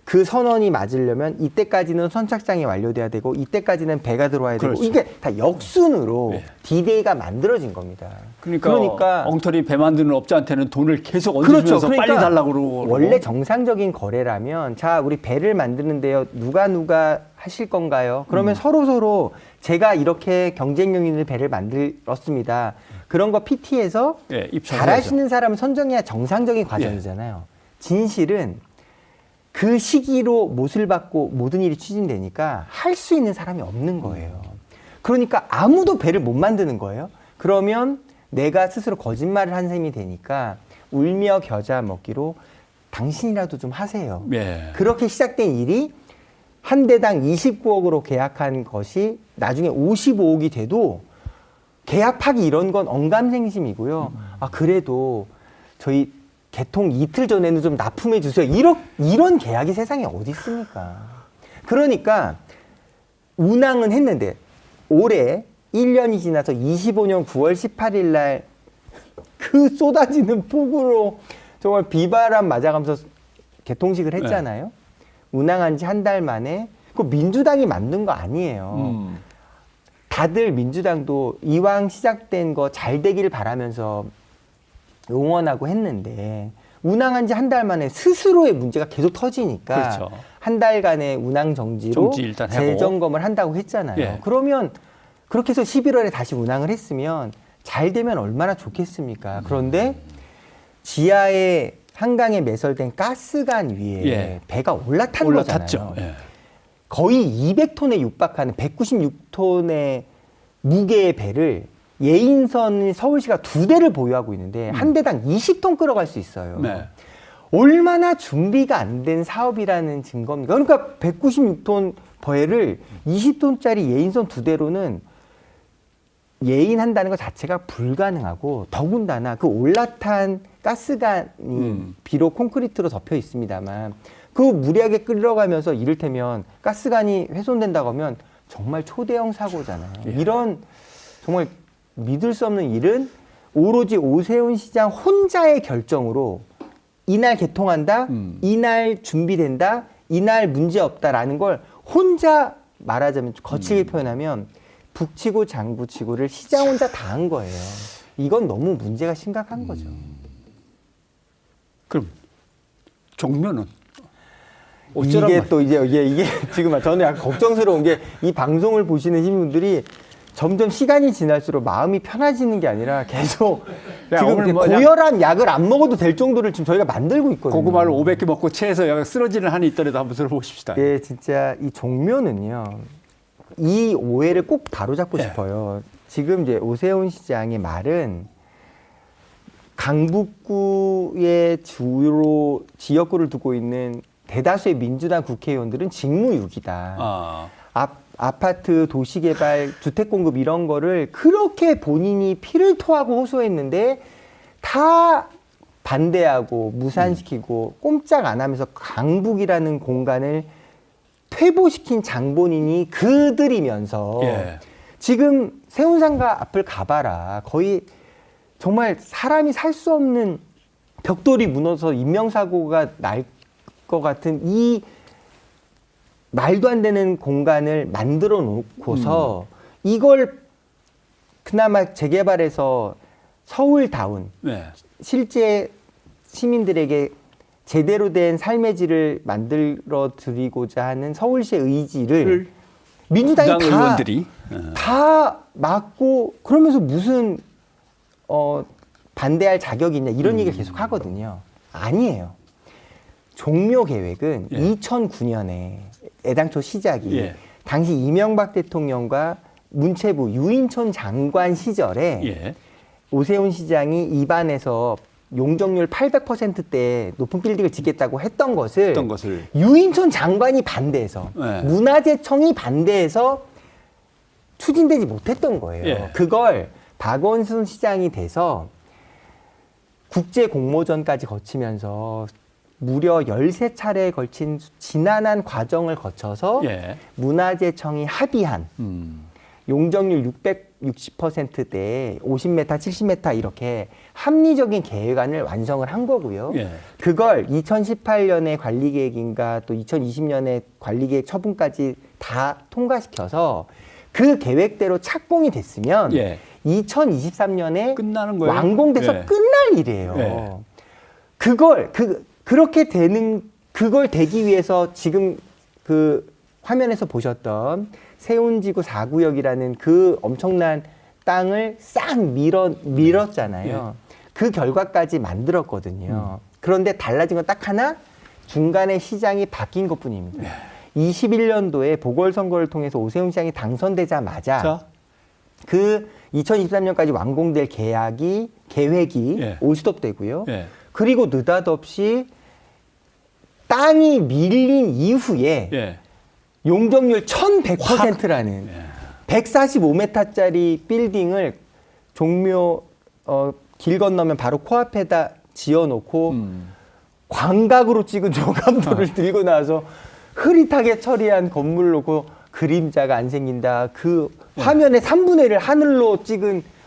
그 선언이 맞으려면 이때까지는 선착장이 완료돼야 되고 이때까지는 배가 들어와야 되고 그렇죠. 이게 다 역순으로 예. D-Day가 만들어진 겁니다. 그러니까 엉터리 배 만드는 업자한테는 돈을 계속 얹어주면서 그렇죠. 빨리 달라고 그러고. 원래 정상적인 거래라면 자 우리 배를 만드는데요 누가 하실 건가요? 그러면 서로 제가 이렇게 경쟁력 있는 배를 만들었습니다. 그런 거 PT에서 예, 잘하시는 사람을 선정해야 정상적인 과정이잖아요. 진실은 그 시기로 못을 받고 모든 일이 추진되니까 할 수 있는 사람이 없는 거예요. 그러니까 아무도 배를 못 만드는 거예요. 그러면 내가 스스로 거짓말을 한 셈이 되니까 울며 겨자 먹기로 당신이라도 좀 하세요. 예. 그렇게 시작된 일이 한 대당 29억으로 계약한 것이 나중에 55억이 돼도 계약 파기 이런 건 언감생심이고요. 아 그래도 저희 개통 이틀 전에는 좀 납품해 주세요. 이런 계약이 세상에 어디 있습니까? 그러니까 운항은 했는데 올해 1년이 지나서 25년 9월 18일 날 그 쏟아지는 폭우로 정말 비바람 맞아가면서 개통식을 했잖아요. 네. 운항한 지 한 달 만에 그 민주당이 만든 거 아니에요. 다들 민주당도 이왕 시작된 거 잘 되길 바라면서 응원하고 했는데 운항한 지 한 달 만에 스스로의 문제가 계속 터지니까 그렇죠. 한 달간의 운항 정지로 일단 재점검을 한다고 했잖아요. 예. 그러면 그렇게 해서 11월에 다시 운항을 했으면 잘 되면 얼마나 좋겠습니까? 그런데 지하에 한강에 매설된 가스관 위에 예. 배가 올라탔죠. 거잖아요. 예. 거의 200톤에 육박하는 196톤의 무게의 배를 예인선 서울시가 2대를 보유하고 있는데 한 대당 20톤 끌어갈 수 있어요. 네. 얼마나 준비가 안 된 사업이라는 증거입니까? 그러니까 196톤 배를 20톤짜리 예인선 2대로는 예인한다는 것 자체가 불가능하고 더군다나 그 올라탄 가스관이 비록 콘크리트로 덮여 있습니다만 그 무리하게 끌어가면서 이를테면 가스관이 훼손된다고 하면 정말 초대형 사고잖아요. 예. 이런 정말 믿을 수 없는 일은 오로지 오세훈 시장 혼자의 결정으로 이날 개통한다, 이날 준비된다, 이날 문제 없다라는 걸 혼자 말하자면 거칠게 표현하면 북치고 장구치고를 시장 혼자 다 한 거예요. 이건 너무 문제가 심각한 거죠. 그럼 종묘는 이게 또 이게 지금 저는 약간 걱정스러운 게 이 방송을 보시는 시민분들이 점점 시간이 지날수록 마음이 편해지는 게 아니라 계속 지금 고혈압 약을 안 먹어도 될 정도를 지금 저희가 만들고 있거든요. 고구마를 500개 먹고 체해서 쓰러지는 한이 있더라도 한번 들어보십시다. 예, 진짜 이 종묘는요. 이 오해를 꼭 바로잡고 싶어요. 지금 이제 오세훈 시장의 말은 강북구의 주로 지역구를 두고 있는 대다수의 민주당 국회의원들은 직무유기다. 아파트, 도시개발, 주택공급 이런 거를 그렇게 본인이 피를 토하고 호소했는데 다 반대하고 무산시키고 꼼짝 안 하면서 강북이라는 공간을 퇴보시킨 장본인이 그들이면서 지금 세운상가 앞을 가봐라. 거의 정말 사람이 살 수 없는 벽돌이 무너져서 인명사고가 날 것 같은 이 말도 안 되는 공간을 만들어 놓고서 이걸 그나마 재개발해서 서울다운 실제 시민들에게 제대로 된 삶의 질을 만들어 드리고자 하는 서울시의 의지를 민주당이 다 막고 그러면서 무슨 반대할 자격이 있냐 이런 얘기를 계속 하거든요. 아니에요. 종묘 계획은 2009년에 애당초 시작이 당시 이명박 대통령과 문체부 유인촌 장관 시절에 오세훈 시장이 입안에서 용적률 800%대 높은 빌딩을 짓겠다고 했던 것을 유인촌 장관이 반대해서 문화재청이 반대해서 추진되지 못했던 거예요. 그걸 박원순 시장이 돼서 국제공모전까지 거치면서 무려 13차례에 걸친 지난한 과정을 거쳐서 문화재청이 합의한 용적률 660%대에 50m, 70m 이렇게 합리적인 계획안을 완성을 한 거고요. 예. 그걸 2018년에 관리계획인가 또 2020년에 관리계획 처분까지 다 통과시켜서 그 계획대로 착공이 됐으면 예. 2023년에 끝나는 거예요. 완공돼서 예. 끝날 일이에요. 예. 그렇게 되는 그걸 되기 위해서 지금 그 화면에서 보셨던 세운지구 4구역이라는 그 엄청난 땅을 싹 밀었잖아요. 그 결과까지 만들었거든요. 그런데 달라진 건 딱 하나, 중간에 시장이 바뀐 것뿐입니다. 21년도에 보궐선거를 통해서 오세훈 시장이 당선되자마자 자. 그 2023년까지 완공될 계획이 예. 올스톱되고요. 예. 그리고 느닷없이 땅이 밀린 이후에 예. 용적률 1100%라는 145m짜리 빌딩을 종묘 길 건너면 바로 코앞에다 지어놓고 광각으로 찍은 조감도를 들고 나와서 흐릿하게 처리한 건물 놓고 그림자가 안 생긴다. 그 화면의 3분의 1을 하늘로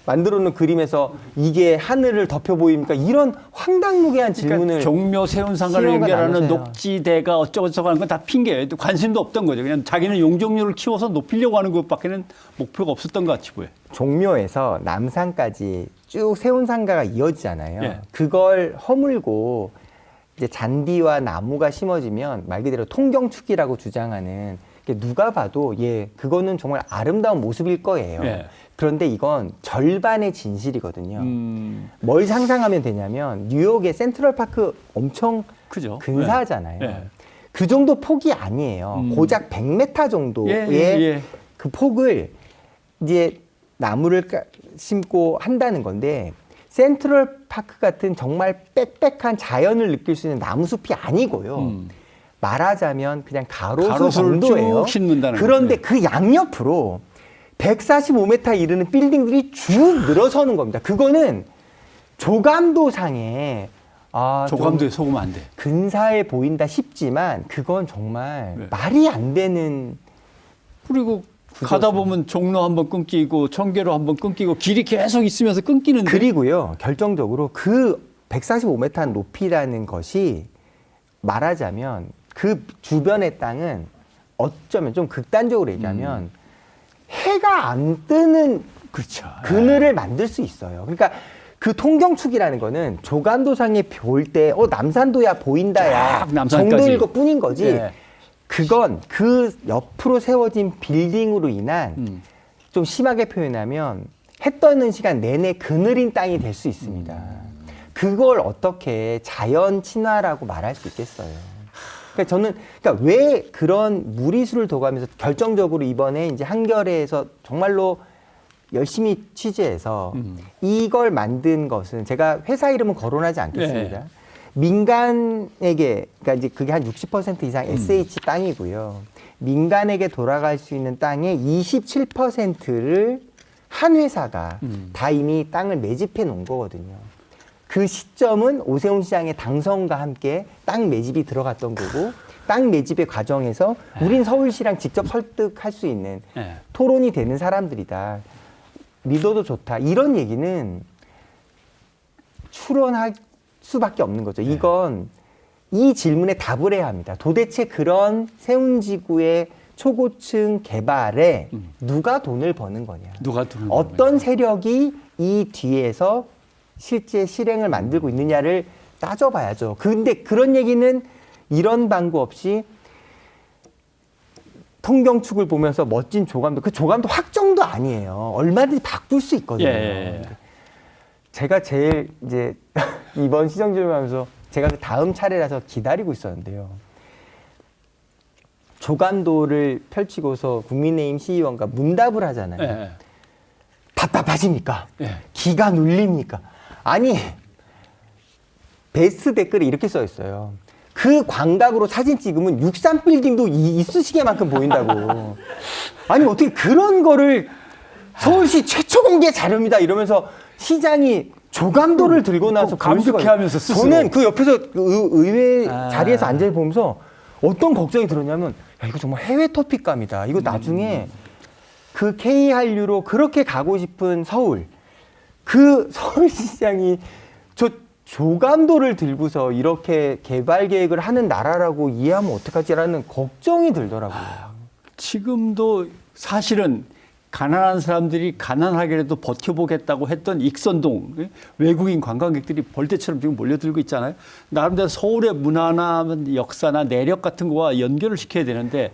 만들어 놓은 그림에서 이게 하늘을 덮여 보입니까? 이런 황당무계한 질문을. 그러니까 종묘 세운상가를 시의원과 연결하는 나누세요. 녹지대가 어쩌고저쩌고 하는 건 다 핑계예요. 관심도 없던 거죠. 그냥 자기는 용적률을 키워서 높이려고 하는 것밖에는 목표가 없었던 것 같이 보여요. 종묘에서 남산까지 쭉 세운상가가 이어지잖아요. 예. 그걸 허물고 이제 잔디와 나무가 심어지면 말 그대로 통경축이라고 주장하는 게 누가 봐도 그거는 정말 아름다운 모습일 거예요. 예. 그런데 이건 절반의 진실이거든요. 뭘 상상하면 되냐면 뉴욕의 센트럴파크 엄청 그죠. 근사하잖아요. 예. 그 정도 폭이 아니에요. 고작 100m 정도의 그 폭을 이제 나무를 심고 한다는 건데 센트럴파크 같은 정말 빽빽한 자연을 느낄 수 있는 나무숲이 아니고요. 말하자면 그냥 가로수 정도예요. 쭉 심는다는 그런데 거죠. 그 양옆으로 145m 이르는 빌딩들이 쭉 늘어서는 겁니다. 그거는 조감도상에 조감도에 속으면 안 돼. 근사해 보인다 싶지만 그건 정말 말이 안 되는. 그리고 가다 보면 종로 한번 끊기고 청계로 한번 끊기고 길이 계속 있으면서 끊기는데. 그리고요, 결정적으로 그 145m 높이라는 것이 말하자면 그 주변의 땅은 어쩌면 좀 극단적으로 얘기하면 해가 안 뜨는 그렇죠. 그늘을 만들 수 있어요. 그러니까 그 통경축이라는 거는 조감도상에 볼 때 남산도야 보인다야 남산까지. 정도일 것뿐인 거지. 예. 그건 그 옆으로 세워진 빌딩으로 인한 좀 심하게 표현하면 해 떠는 시간 내내 그늘인 땅이 될 수 있습니다. 그걸 어떻게 자연 친화라고 말할 수 있겠어요. 그러니까 왜 그런 무리수를 둬가면서 결정적으로 이번에 이제 한겨레에서 정말로 열심히 취재해서 이걸 만든 것은 제가 회사 이름은 거론하지 않겠습니다. 민간에게, 그러니까 이제 그게 한 60% 이상 SH 땅이고요. 민간에게 돌아갈 수 있는 땅의 27%를 한 회사가 다 이미 땅을 매집해 놓은 거거든요. 그 시점은 오세훈 시장의 당선과 함께 땅 매집이 들어갔던 거고, 땅 매집의 과정에서 우린 서울시랑 직접 설득할 수 있는 토론이 되는 사람들이다. 믿어도 좋다. 이런 얘기는 추론할 수밖에 없는 거죠. 이건 이 질문에 답을 해야 합니다. 도대체 그런 세운지구의 초고층 개발에 누가 돈을 버는 거냐? 누가 돈을 어떤 세력이 이 뒤에서 실제 실행을 만들고 있느냐를 따져봐야죠. 근데 그런 얘기는 이런 방구 없이 통경축을 보면서 멋진 조감도, 그 조감도 확정도 아니에요. 얼마든지 바꿀 수 있거든요. 제가 제일 이제 이번 시정질문하면서 제가 그 다음 차례라서 기다리고 있었는데요. 조감도를 펼치고서 국민의힘 시의원과 문답을 하잖아요. 답답하십니까? 기가 눌립니까? 아니, 베스트 댓글에 이렇게 써 있어요. 그 광각으로 사진 찍으면 63빌딩도 이쑤시개만큼 보인다고. 아니, 어떻게 그런 거를 서울시 최초 공개 자료입니다 이러면서 시장이 조감도를 들고 나서 감격해하면서 스스로. 저는 그 옆에서 의회 자리에서 앉아 보면서 어떤 걱정이 들었냐면, 야, 이거 정말 해외 토픽감이다. 이거 나중에 그 K 한류로 그렇게 가고 싶은 서울, 그 서울시장이 저 조감도를 들고서 이렇게 개발 계획을 하는 나라라고 이해하면 어떡하지라는 걱정이 들더라고요. 지금도 사실은 가난한 사람들이 가난하게라도 버텨보겠다고 했던 익선동 외국인 관광객들이 벌떼처럼 지금 몰려들고 있잖아요. 나름대로 서울의 문화나 역사나 내력 같은 거와 연결을 시켜야 되는데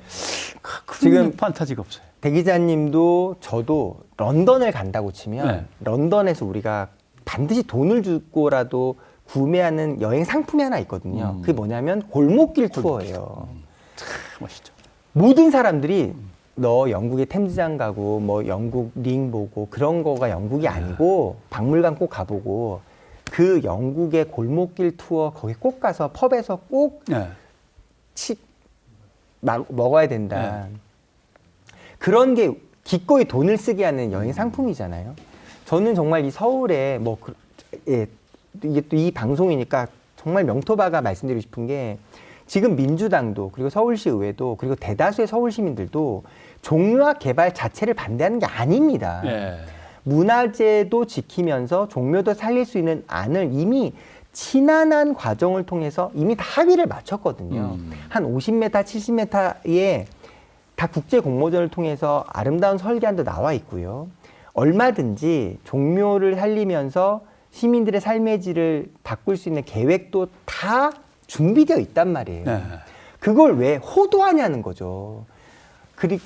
지금 판타지가 없어요. 대 기자님도 저도 런던을 간다고 치면 네. 런던에서 우리가 반드시 돈을 주고라도 구매하는 여행 상품이 하나 있거든요. 그게 뭐냐면 골목길 투어예요. 참 멋있죠. 모든 사람들이 너 영국에 템즈강 가고 뭐 영국 링 보고 그런 거가 영국이 아니고 박물관 꼭 가보고 그 영국의 골목길 투어 거기 꼭 가서 펍에서 꼭 네. 먹어야 된다. 네. 그런 게 기꺼이 돈을 쓰게 하는 여행 상품이잖아요. 저는 정말 이 서울에 뭐 예, 이게 또 이 방송이니까 정말 명토바가 말씀드리고 싶은 게 지금 민주당도 그리고 서울시 의회도 그리고 대다수의 서울 시민들도 종묘학 개발 자체를 반대하는 게 아닙니다. 네. 문화재도 지키면서 종묘도 살릴 수 있는 안을 이미 지난한 과정을 통해서 이미 다 합의를 마쳤거든요. 한 50m, 70m에 다 국제 공모전을 통해서 아름다운 설계안도 나와 있고요. 얼마든지 종묘를 살리면서 시민들의 삶의 질을 바꿀 수 있는 계획도 다 준비되어 있단 말이에요. 네. 그걸 왜 호도하냐는 거죠.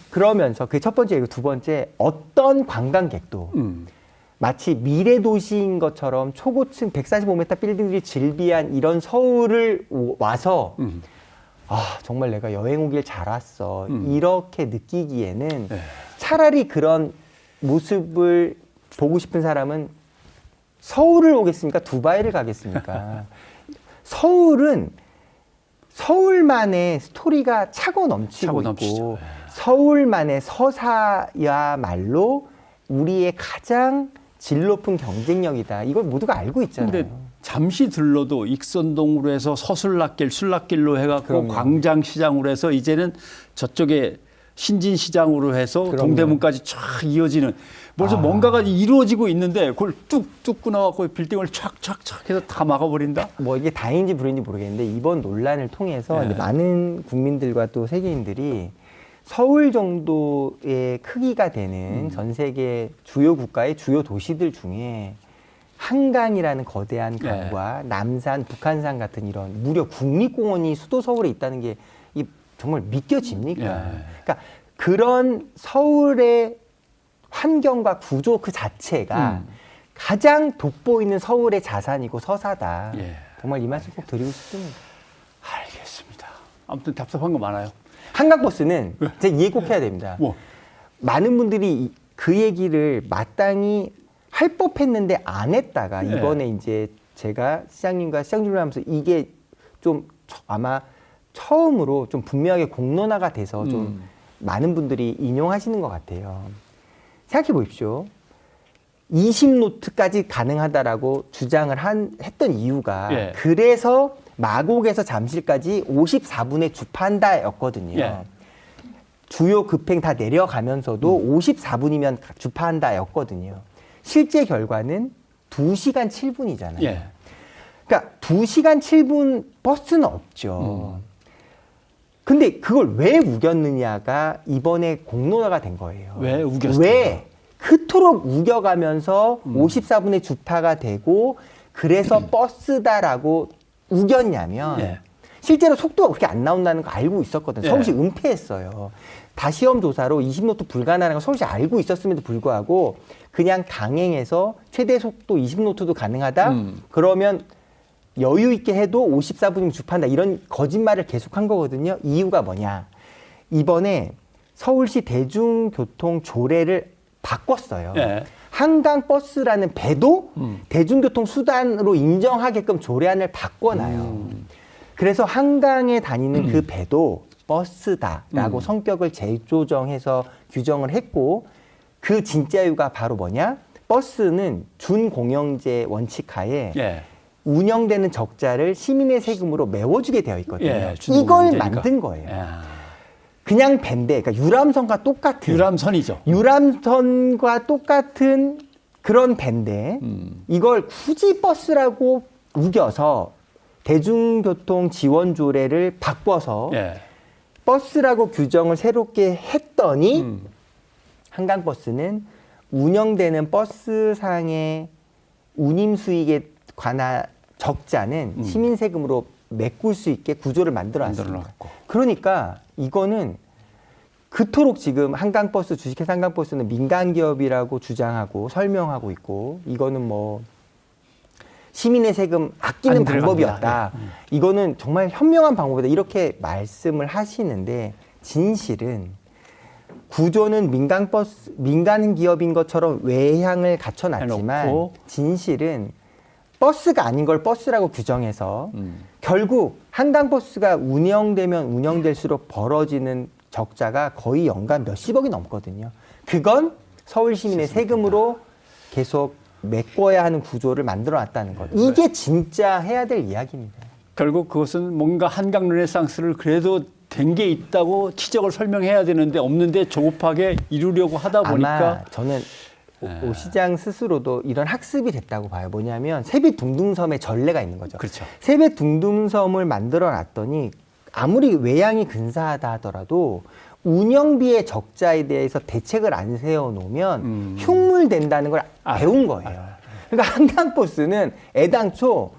그러면서 그게 첫 번째이고 두 번째, 어떤 관광객도 마치 미래 도시인 것처럼 초고층 145m 빌딩들이 질비한 이런 서울을 와서 아, 정말 내가 여행 오길 잘 왔어. 이렇게 느끼기에는 네. 차라리 그런 모습을 보고 싶은 사람은 서울을 오겠습니까? 두바이를 가겠습니까? 서울은 서울만의 스토리가 차고 넘치고 있고 서울만의 서사야말로 우리의 가장 질 높은 경쟁력이다. 이걸 모두가 알고 있잖아요. 근데 잠시 들러도 익선동으로 해서 서술락길, 술락길로 해갖고 그럼요. 광장시장으로 해서 이제는 저쪽에 신진시장으로 해서 그럼요. 동대문까지 쫙 이어지는 벌써 뭔가가 이루어지고 있는데 그걸 뚝뚝 끊어갖고 빌딩을 촥촥촥 해서 다 막아버린다? 뭐 이게 다행인지 불행인지 모르겠는데 이번 논란을 통해서 이제 많은 국민들과 또 세계인들이 서울 정도의 크기가 되는 전 세계 주요 국가의 주요 도시들 중에 한강이라는 거대한 강과 남산, 북한산 같은 이런 무려 국립공원이 수도 서울에 있다는 게 이 정말 믿겨집니까? 그러니까 그런 서울의 환경과 구조 그 자체가 가장 돋보이는 서울의 자산이고 서사다. 정말 이 말씀 꼭 드리고 싶습니다. 알겠습니다. 아무튼 답답한 거 많아요. 한강버스는 제가 이해 꼭 해야 됩니다. 뭐? 많은 분들이 그 얘기를 마땅히 할 법했는데 안 했다가 이번에 이제 제가 시장님과 시장님을 하면서 이게 좀 아마 처음으로 좀 분명하게 공론화가 돼서 좀 많은 분들이 인용하시는 것 같아요. 생각해 보십시오. 20노트까지 가능하다라고 주장을 했던 이유가 그래서 마곡에서 잠실까지 54분에 주파한다였거든요. 주요 급행 다 내려가면서도 54분이면 주파한다였거든요. 실제 결과는 2시간 7분이잖아요. 그러니까 2시간 7분 버스는 없죠. 근데 그걸 왜 우겼느냐가 이번에 공론화가 된 거예요. 왜 우겼어요? 왜 그토록 우겨가면서 54분의 주파가 되고 그래서 버스다라고 우겼냐면 실제로 속도가 그렇게 안 나온다는 거 알고 있었거든요. 서울시 은폐했어요. 다 시험 조사로 20노트 불가능한 거 서울시 알고 있었음에도 불구하고 그냥 강행해서 최대 속도 20노트도 가능하다? 그러면 여유 있게 해도 54분이면 주파한다. 이런 거짓말을 계속한 거거든요. 이유가 뭐냐? 이번에 서울시 대중교통 조례를 바꿨어요. 한강버스라는 배도 대중교통 수단으로 인정하게끔 조례안을 바꿔놔요. 그래서 한강에 다니는 그 배도 버스다라고 성격을 재조정해서 규정을 했고 그 진짜 이유가 바로 뭐냐? 버스는 준공영제 원칙 하에 운영되는 적자를 시민의 세금으로 메워주게 되어 있거든요. 이걸 만든 거예요. 그냥 밴데, 그러니까 유람선과 똑같은. 유람선이죠. 유람선과 똑같은 그런 밴데, 이걸 굳이 버스라고 우겨서 대중교통 지원 조례를 바꿔서 예. 버스라고 규정을 새롭게 했더니 한강버스는 운영되는 버스상의 운임 수익에 관한 적자는 시민 세금으로 메꿀 수 있게 구조를 만들어놨습니다. 그러니까 이거는 그토록 지금 한강버스, 주식회사 한강버스는 민간 기업이라고 주장하고 설명하고 있고, 이거는 뭐 시민의 세금 아끼는 방법이었다. 이거는 정말 현명한 방법이다. 이렇게 말씀을 하시는데, 진실은 구조는 민간 기업인 것처럼 외향을 갖춰놨지만 해놓고. 진실은 버스가 아닌 걸 버스라고 규정해서 결국 한강버스가 운영되면 운영될수록 벌어지는 적자가 거의 연간 몇십억이 넘거든요. 그건 서울 시민의 세금으로 계속 메꿔야 하는 구조를 만들어놨다는 것. 이게 진짜 해야 될 이야기입니다. 결국 그것은 뭔가 한강 르네상스를 그래도 된 게 있다고 치적을 설명해야 되는데 없는데 조급하게 이루려고 하다 보니까 아마 저는 오 시장 스스로도 이런 학습이 됐다고 봐요. 뭐냐면 세빛둥둥섬의 전례가 있는 거죠. 그렇죠. 세빛둥둥섬을 만들어 놨더니 아무리 외양이 근사하다 하더라도 운영비의 적자에 대해서 대책을 안 세워놓으면 흉물된다는 걸 배운 거예요. 그러니까 한강버스는 애당초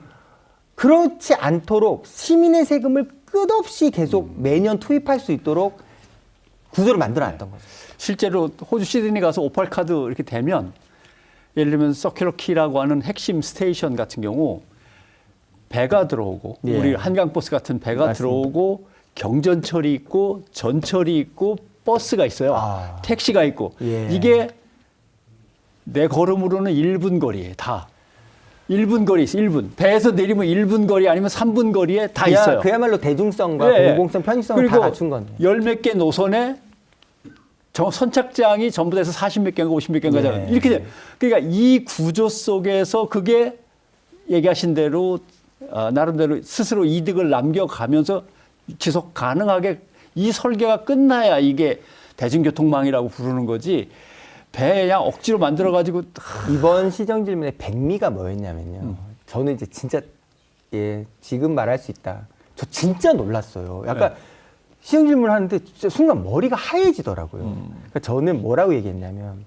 그렇지 않도록 시민의 세금을 끝없이 계속 매년 투입할 수 있도록 구조를 만들어놨던 거죠. 실제로 호주 시드니 가서 오팔 카드 이렇게 되면 예를 들면 서큘러 키라고 하는 핵심 스테이션 같은 경우 배가 들어오고 예. 우리 한강버스 같은 배가 맞습니다. 들어오고 경전철이 있고 전철이 있고 버스가 있어요. 택시가 있고 예. 이게 내 걸음으로는 1분 거리에 다 1분 거리 있어. 1분. 배에서 내리면 1분 거리 아니면 3분 거리에 다 있어요. 그야말로 대중성과 예. 공공성, 편의성을 다 갖춘 건데. 열 몇 개 노선에 선착장이 전부 다 해서 40몇 개인가 50몇 개인가 예. 이렇게 돼. 그러니까 이 구조 속에서 그게 얘기하신 대로 나름대로 스스로 이득을 남겨가면서 지속 가능하게 이 설계가 끝나야 이게 대중교통망이라고 부르는 거지. 배 그냥 억지로 만들어가지고 이번 시정 질문의 백미가 뭐였냐면요. 저는 이제 진짜 지금 말할 수 있다. 저 진짜 놀랐어요. 약간 시정 질문을 하는데 진짜 순간 머리가 하얘지더라고요. 그러니까 저는 뭐라고 얘기했냐면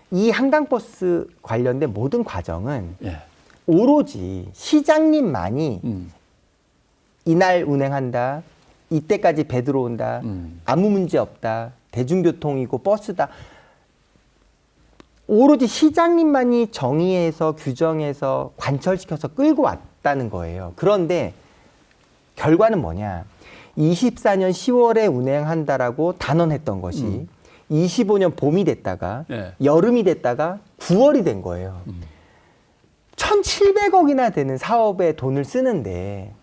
이 한강버스 관련된 모든 과정은 오로지 시장님만이 이날 운행한다. 이때까지 배 들어온다. 아무 문제 없다. 대중교통이고 버스다. 오로지 시장님만이 정의해서 규정해서 관철시켜서 끌고 왔다는 거예요. 그런데 결과는 뭐냐. 24년 10월에 운행한다라고 단언했던 것이 25년 봄이 됐다가 여름이 됐다가 9월이 된 거예요. 1,700억이나 되는 사업에 돈을 쓰는데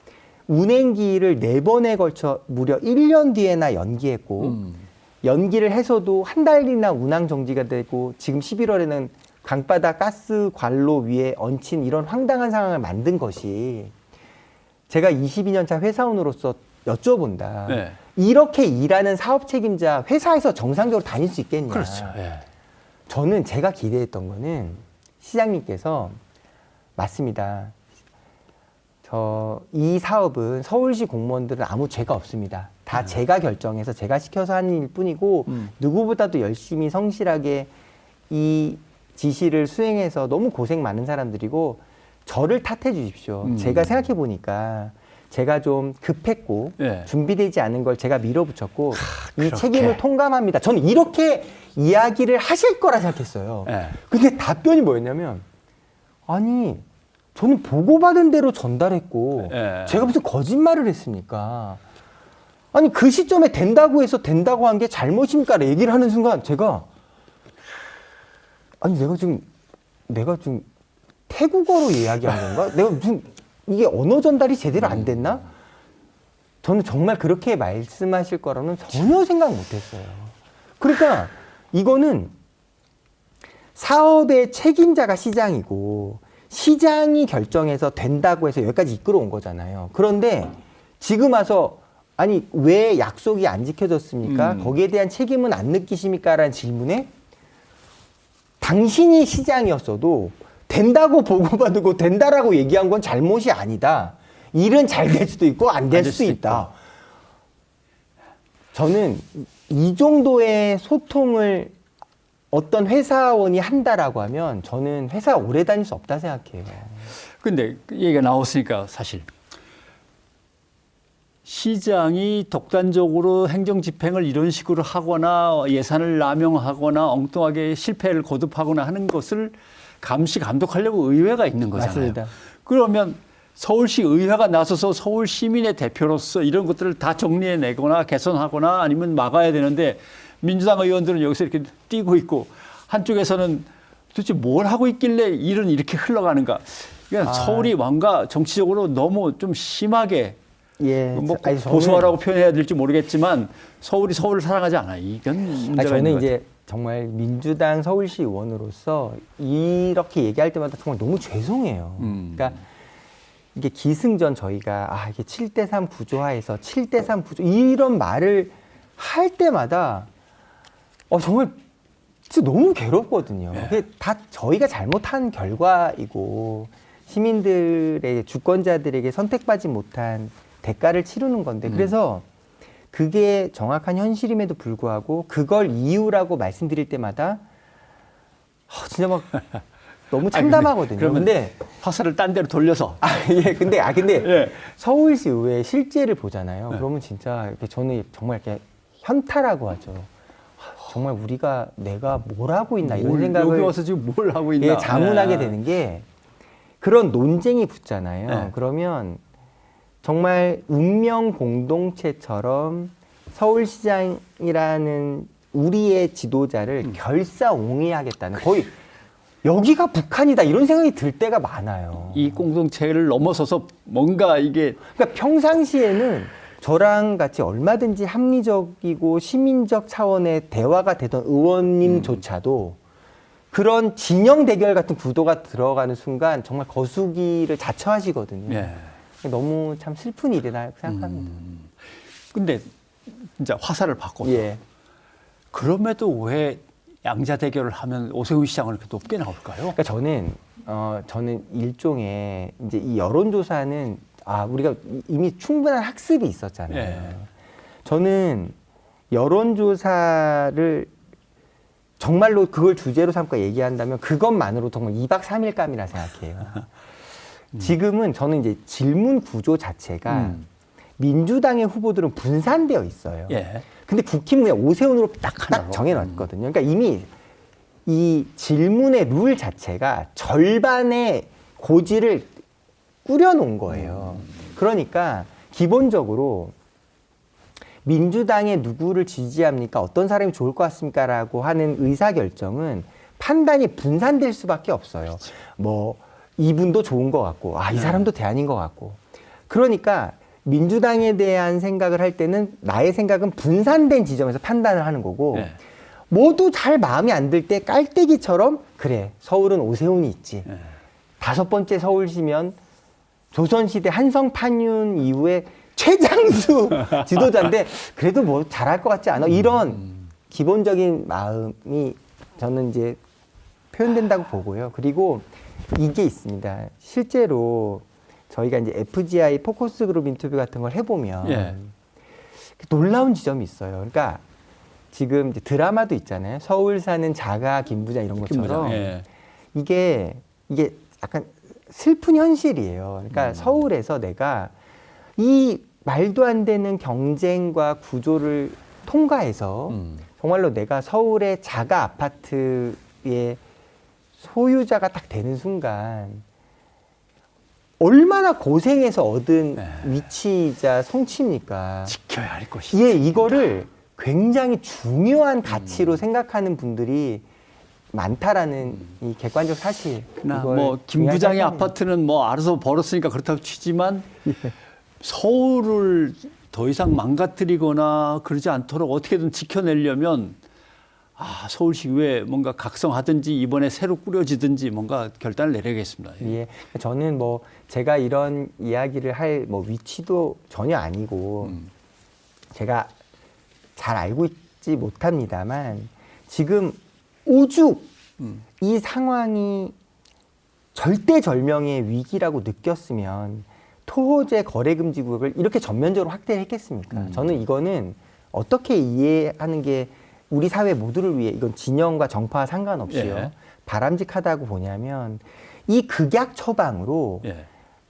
운행기를 4번에 걸쳐 무려 1년 뒤에나 연기했고 연기를 해서도 한 달이나 운항 정지가 되고 지금 11월에는 강바다 가스 관로 위에 얹힌 이런 황당한 상황을 만든 것이 제가 22년 차 회사원으로서 여쭤본다. 이렇게 일하는 사업 책임자 회사에서 정상적으로 다닐 수 있겠냐. 그렇죠. 저는 제가 기대했던 거는 시장님께서 맞습니다. 이 사업은 서울시 공무원들은 아무 죄가 없습니다. 다 제가 결정해서 제가 시켜서 하는 일 뿐이고 누구보다도 열심히 성실하게 이 지시를 수행해서 너무 고생 많은 사람들이고 저를 탓해 주십시오. 제가 생각해 보니까 제가 좀 급했고 준비되지 않은 걸 제가 밀어붙였고 이 책임을 통감합니다. 저는 이렇게 이야기를 하실 거라 생각했어요. 근데 답변이 뭐였냐면 아니 저는 보고받은 대로 전달했고 제가 무슨 거짓말을 했습니까? 아니 그 시점에 된다고 해서 된다고 한 게 잘못입니까? 얘기를 하는 순간 제가 아니 내가 지금 태국어로 이야기한 건가? 내가 무슨 이게 언어 전달이 제대로 안 됐나? 저는 정말 그렇게 말씀하실 거라는 전혀 생각 못했어요. 그러니까 이거는 사업의 책임자가 시장이고 시장이 결정해서 된다고 해서 여기까지 이끌어온 거잖아요. 그런데 지금 와서 아니 왜 약속이 안 지켜졌습니까? 거기에 대한 책임은 안 느끼십니까? 라는 질문에 당신이 시장이었어도 된다고 보고받고 된다라고 얘기한 건 잘못이 아니다. 일은 잘 될 수도 있고 안 될 수도 있다. 저는 이 정도의 소통을 어떤 회사원이 한다라고 하면 저는 회사 오래 다닐 수 없다 생각해요. 근데 그 얘기가 나왔으니까 사실 시장이 독단적으로 행정 집행을 이런 식으로 하거나 예산을 남용하거나 엉뚱하게 실패를 거듭하거나 하는 것을 감시 감독하려고 의회가 있는 거잖아요. 맞습니다. 그러면 서울시 의회가 나서서 서울 시민의 대표로서 이런 것들을 다 정리해내거나 개선하거나 아니면 막아야 되는데 민주당 의원들은 여기서 이렇게 뛰고 있고 한쪽에서는 도대체 뭘 하고 있길래 일은 이렇게 흘러가는가. 그러니까 서울이 뭔가 정치적으로 너무 좀 심하게 예, 뭐 아니, 고소하라고 표현해야 될지 모르겠지만 서울이 서울을 사랑하지 않아요. 이건 문제가 저는 있는 것 이제 정말 민주당 서울시 의원으로서 이렇게 얘기할 때마다 정말 너무 죄송해요. 그러니까 이게 기승전 저희가 이게 7대3 구조화에서 7대3 구조 이런 말을 할 때마다 정말 진짜 너무 괴롭거든요. 네. 그게 다 저희가 잘못한 결과이고 시민들의 주권자들에게 선택받지 못한 대가를 치르는 건데 그래서 그게 정확한 현실임에도 불구하고 그걸 이유라고 말씀드릴 때마다 진짜 막 너무 참담하거든요. 그런데 화살을 딴 데로 돌려서 근데 예. 서울시 의회 실제를 보잖아요. 그러면 진짜 이렇게 저는 정말 이렇게 현타라고 하죠. 정말 내가 뭘 하고 있나 이런 생각을 여기 와서 지금 뭘 하고 있나 자문하게 되는 게 그런 논쟁이 붙잖아요. 네. 그러면 정말 운명 공동체처럼 서울시장이라는 우리의 지도자를 결사옹위하겠다는 거의 여기가 북한이다 이런 생각이 들 때가 많아요. 이 공동체를 넘어서서 뭔가 이게 그러니까 평상시에는 저랑 같이 얼마든지 합리적이고 시민적 차원의 대화가 되던 의원님조차도 그런 진영 대결 같은 구도가 들어가는 순간 정말 거수기를 자처하시거든요. 예. 너무 참 슬픈 일이라 생각합니다. 근데 진짜 화살을 바꿔서 예. 그럼에도 왜 양자 대결을 하면 오세훈 시장은 이렇게 높게 나올까요? 그러니까 저는 일종의 이제 이 여론조사는 우리가 이미 충분한 학습이 있었잖아요. 예. 저는 여론조사를 정말로 그걸 주제로 삼고 얘기한다면 그것만으로 정말 2박 3일감이라 생각해요. 지금은 저는 이제 질문 구조 자체가 민주당의 후보들은 분산되어 있어요. 예. 근데 국힘은 그냥 오세훈으로 딱 정해놨거든요. 그러니까 이미 이 질문의 룰 자체가 절반의 고지를 꾸려놓은 거예요. 그러니까 기본적으로 민주당의 누구를 지지합니까? 어떤 사람이 좋을 것 같습니까? 라고 하는 의사결정은 판단이 분산될 수밖에 없어요. 뭐 이분도 좋은 것 같고 이 사람도 대안인 것 같고 그러니까 민주당에 대한 생각을 할 때는 나의 생각은 분산된 지점에서 판단을 하는 거고 네. 모두 잘 마음에 안 들 때 깔때기처럼 그래 서울은 오세훈이 있지. 네. 5번째 서울시면 조선시대 한성판윤 이후에 최장수 지도자인데 그래도 뭐 잘할 것 같지 않아? 이런 기본적인 마음이 저는 이제 표현된다고 보고요. 그리고 이게 있습니다. 실제로 저희가 이제 FGI 포커스 그룹 인터뷰 같은 걸 해보면 예. 놀라운 지점이 있어요. 그러니까 지금 이제 드라마도 있잖아요. 서울 사는 자가 김부장 이런 것처럼 예. 이게 약간 슬픈 현실이에요. 그러니까 서울에서 내가 이 말도 안 되는 경쟁과 구조를 통과해서 정말로 내가 서울의 자가 아파트의 소유자가 딱 되는 순간 얼마나 고생해서 얻은 위치이자 성취입니까? 지켜야 할 것이지. 예, 이거를 굉장히 중요한 가치로 생각하는 분들이 많다라는 이 객관적 사실. 뭐 김 부장의 아파트는 뭐 알아서 벌었으니까 그렇다고 치지만 서울을 더 이상 망가뜨리거나 그러지 않도록 어떻게든 지켜내려면 서울시의회 뭔가 각성하든지 이번에 새로 꾸려지든지 뭔가 결단을 내려야겠습니다. 예, 저는 뭐 제가 이런 이야기를 할 뭐 위치도 전혀 아니고 제가 잘 알고 있지 못합니다만 지금 오죽 이 상황이 절대절명의 위기라고 느꼈으면 토호제 거래금지 구역을 이렇게 전면적으로 확대를 했겠습니까? 저는 이거는 어떻게 이해하는 게 우리 사회 모두를 위해 이건 진영과 정파와 상관없이요. 예. 바람직하다고 보냐면 이 극약 처방으로 예.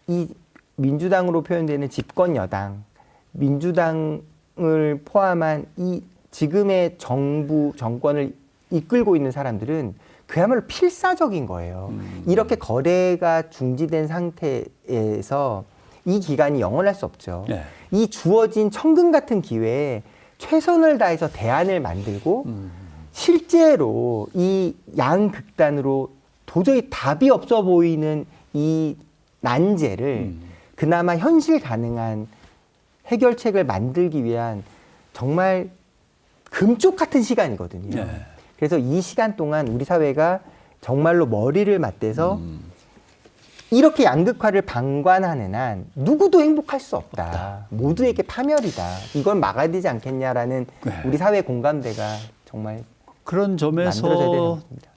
이 민주당으로 표현되는 집권 여당, 민주당을 포함한 이 지금의 정부 정권을 이끌고 있는 사람들은 그야말로 필사적인 거예요. 이렇게 거래가 중지된 상태에서 이 기간이 영원할 수 없죠. 네. 이 주어진 천금 같은 기회에 최선을 다해서 대안을 만들고 실제로 이 양극단으로 도저히 답이 없어 보이는 이 난제를 그나마 현실 가능한 해결책을 만들기 위한 정말 금쪽 같은 시간이거든요. 네. 그래서 이 시간 동안 우리 사회가 정말로 머리를 맞대서 이렇게 양극화를 방관하는 한 누구도 행복할 수 없다. 모두에게 파멸이다. 이건 막아야 되지 않겠냐라는 네. 우리 사회 공감대가 정말 그런 만들어져야 되는 점에서 겁니다.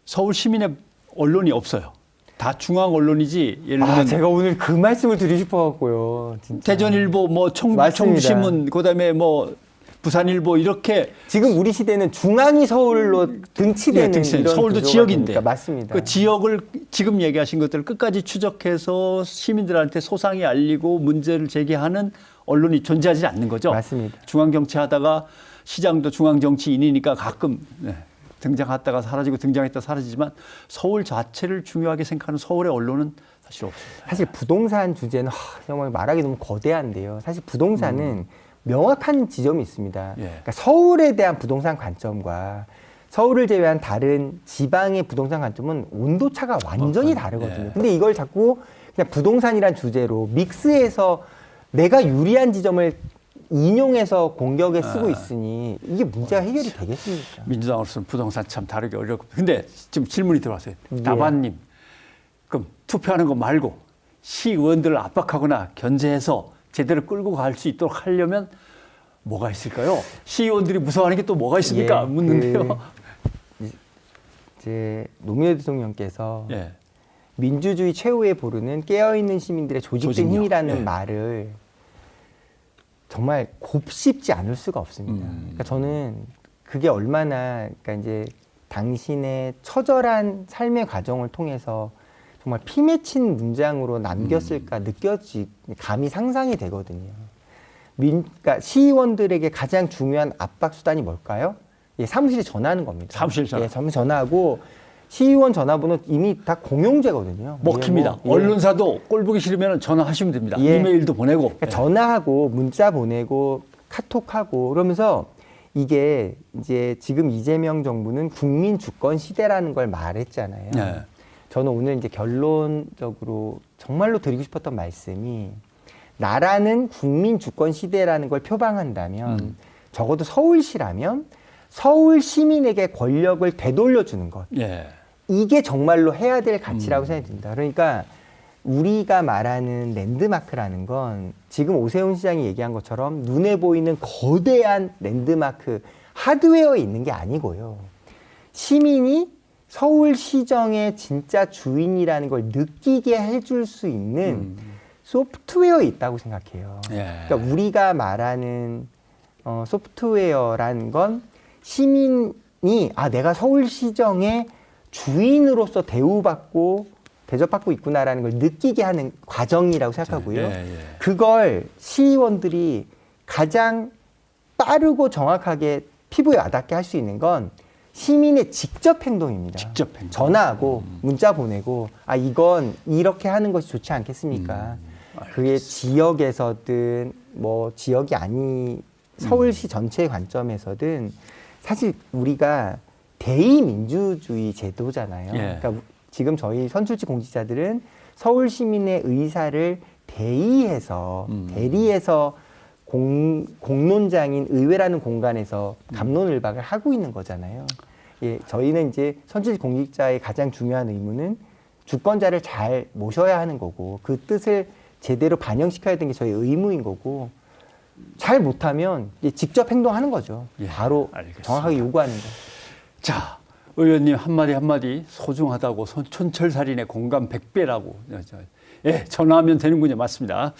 서울 시민의 언론이 없어요. 다 중앙 언론이지. 예를 들면 제가 오늘 그 말씀을 드리고 싶어갖고요. 진짜. 대전일보, 뭐 맞습니다. 청주신문, 그다음에 뭐 부산일보 이렇게 지금 우리 시대는 중앙이 서울로 등치되는 등치된 이런 서울도 구조가 지역인데 되니까. 맞습니다. 그 지역을 지금 얘기하신 것들을 끝까지 추적해서 시민들한테 소상히 알리고 문제를 제기하는 언론이 존재하지 않는 거죠. 맞습니다. 중앙 정치하다가 시장도 중앙 정치인이니까 가끔 등장했다가 사라지고 등장했다 사라지지만 서울 자체를 중요하게 생각하는 서울의 언론은 사실 없습니다. 사실 부동산 주제는 정말 말하기 너무 거대한데요. 사실 부동산은 명확한 지점이 있습니다. 예. 그러니까 서울에 대한 부동산 관점과 서울을 제외한 다른 지방의 부동산 관점은 온도차가 완전히 다르거든요. 예. 근데 이걸 자꾸 그냥 부동산이란 주제로 믹스해서 내가 유리한 지점을 인용해서 공격에 쓰고 있으니 이게 문제가 해결이 되겠습니까? 민주당으로서는 부동산 참 다르게 어렵고. 근데 지금 질문이 들어왔어요. 예. 다반님, 그럼 투표하는 거 말고 시의원들을 압박하거나 견제해서 제대로 끌고 갈 수 있도록 하려면 뭐가 있을까요? 시의원들이 무서워하는 게 또 뭐가 있습니까? 예, 묻는데요. 이제 노무현 대통령께서 예. 민주주의 최후의 보루는 깨어있는 시민들의 조직된 조직력. 힘이라는 예. 말을 정말 곱씹지 않을 수가 없습니다. 그러니까 저는 그게 얼마나 그러니까 이제 당신의 처절한 삶의 과정을 통해서 정말 피 맺힌 문장으로 남겼을까 감이 상상이 되거든요. 그러니까 시의원들에게 가장 중요한 압박 수단이 뭘까요? 예, 사무실에 전화하는 겁니다. 사무실 전화. 예, 사무실 전화하고 시의원 전화번호 이미 다 공용제거든요. 먹힙니다. 예. 언론사도 꼴 보기 싫으면 전화하시면 됩니다. 예. 이메일도 보내고. 그러니까 전화하고 문자 보내고 카톡하고 그러면서 이게 이제 지금 이재명 정부는 국민 주권 시대라는 걸 말했잖아요. 네. 저는 오늘 이제 결론적으로 정말로 드리고 싶었던 말씀이 나라는 국민 주권 시대라는 걸 표방한다면 적어도 서울시라면 서울 시민에게 권력을 되돌려주는 것. 예. 이게 정말로 해야 될 가치라고 생각이 듭니다. 그러니까 우리가 말하는 랜드마크라는 건 지금 오세훈 시장이 얘기한 것처럼 눈에 보이는 거대한 랜드마크 하드웨어에 있는 게 아니고요. 시민이 서울시정의 진짜 주인이라는 걸 느끼게 해줄 수 있는 소프트웨어에 있다고 생각해요. 예. 그러니까 우리가 말하는 소프트웨어라는 건 시민이 내가 서울시정의 주인으로서 대접받고 있구나라는 걸 느끼게 하는 과정이라고 생각하고요. 예, 예. 그걸 시의원들이 가장 빠르고 정확하게 피부에 와닿게 할 수 있는 건 시민의 직접 행동입니다. 직접 행동. 전화하고 문자 보내고 이건 이렇게 하는 것이 좋지 않겠습니까? 그게 지역에서든 뭐 지역이 아닌 서울시 전체의 관점에서든 사실 우리가 대의민주주의 제도잖아요. 예. 그러니까 지금 저희 선출직 공직자들은 서울 시민의 의사를 대의해서 대리해서 공론장인 의회라는 공간에서 갑론을박을 하고 있는 거잖아요. 예, 저희는 이제 선출직 공직자의 가장 중요한 의무는 주권자를 잘 모셔야 하는 거고 그 뜻을 제대로 반영시켜야 되는 게 저희 의무인 거고 잘 못하면 이제 직접 행동하는 거죠. 예, 바로 알겠습니다. 정확하게 요구하는 거. 자, 의원님 한마디 한마디 소중하다고 촌철살인의 공감 100배라고. 예, 전화하면 되는군요. 맞습니다.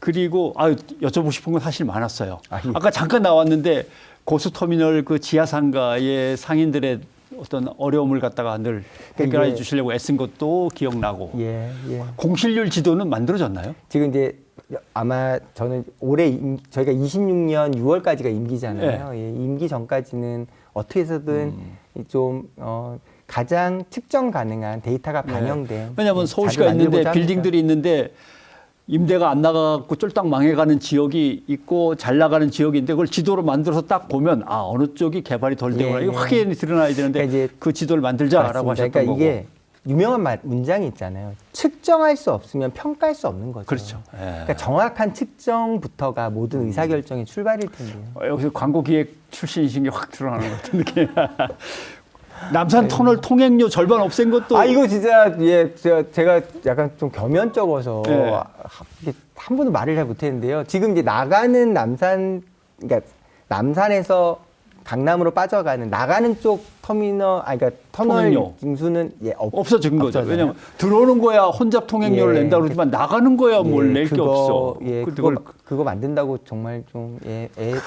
그리고 여쭤보고 싶은 건 사실 많았어요. 예. 아까 잠깐 나왔는데 고수터미널 그 지하상가의 상인들의 어떤 어려움을 갖다가 늘 해결해 주시려고 애쓴 것도 기억나고. 예. 공실률 지도는 만들어졌나요? 지금 이제 아마 저는 올해 저희가 26년 6월까지가 임기잖아요. 예, 임기 전까지는 어떻게 해서든 좀 가장 측정 가능한 데이터가 반영된. 왜냐하면 서울시가 있는데 빌딩들이 있는데 임대가 안 나가고 쫄딱 망해가는 지역이 있고 잘 나가는 지역인데 그걸 지도로 만들어서 딱 보면 어느 쪽이 개발이 덜 되거나 이게 확연히 드러나야 되는데 그러니까 이제 그 지도를 만들자라고 하셨던 그러니까 거고. 이게 유명한 문장이 있잖아요. 측정할 수 없으면 평가할 수 없는 거죠. 그렇죠. 그러니까 정확한 측정부터가 모든 의사결정의 출발일 텐데요. 여기서 광고기획 출신이신 게 확 드러나는 것 같은 느낌. 남산 터널 통행료 절반 없앤 것도. 이거 진짜 제가 약간 좀 겸연 적어서 한 번도 말을 잘 못했는데요. 지금 이제 나가는 그러니까 남산에서 강남으로 빠져가는 나가는 쪽 터미널, 그러니까 터널 통행료. 징수는 없어진 거죠. 없어져요. 왜냐하면 들어오는 거야 혼잡 통행료를 낸다 그러지만 나가는 거야 뭘 낼 게 없어. 그거 만든다고 정말 좀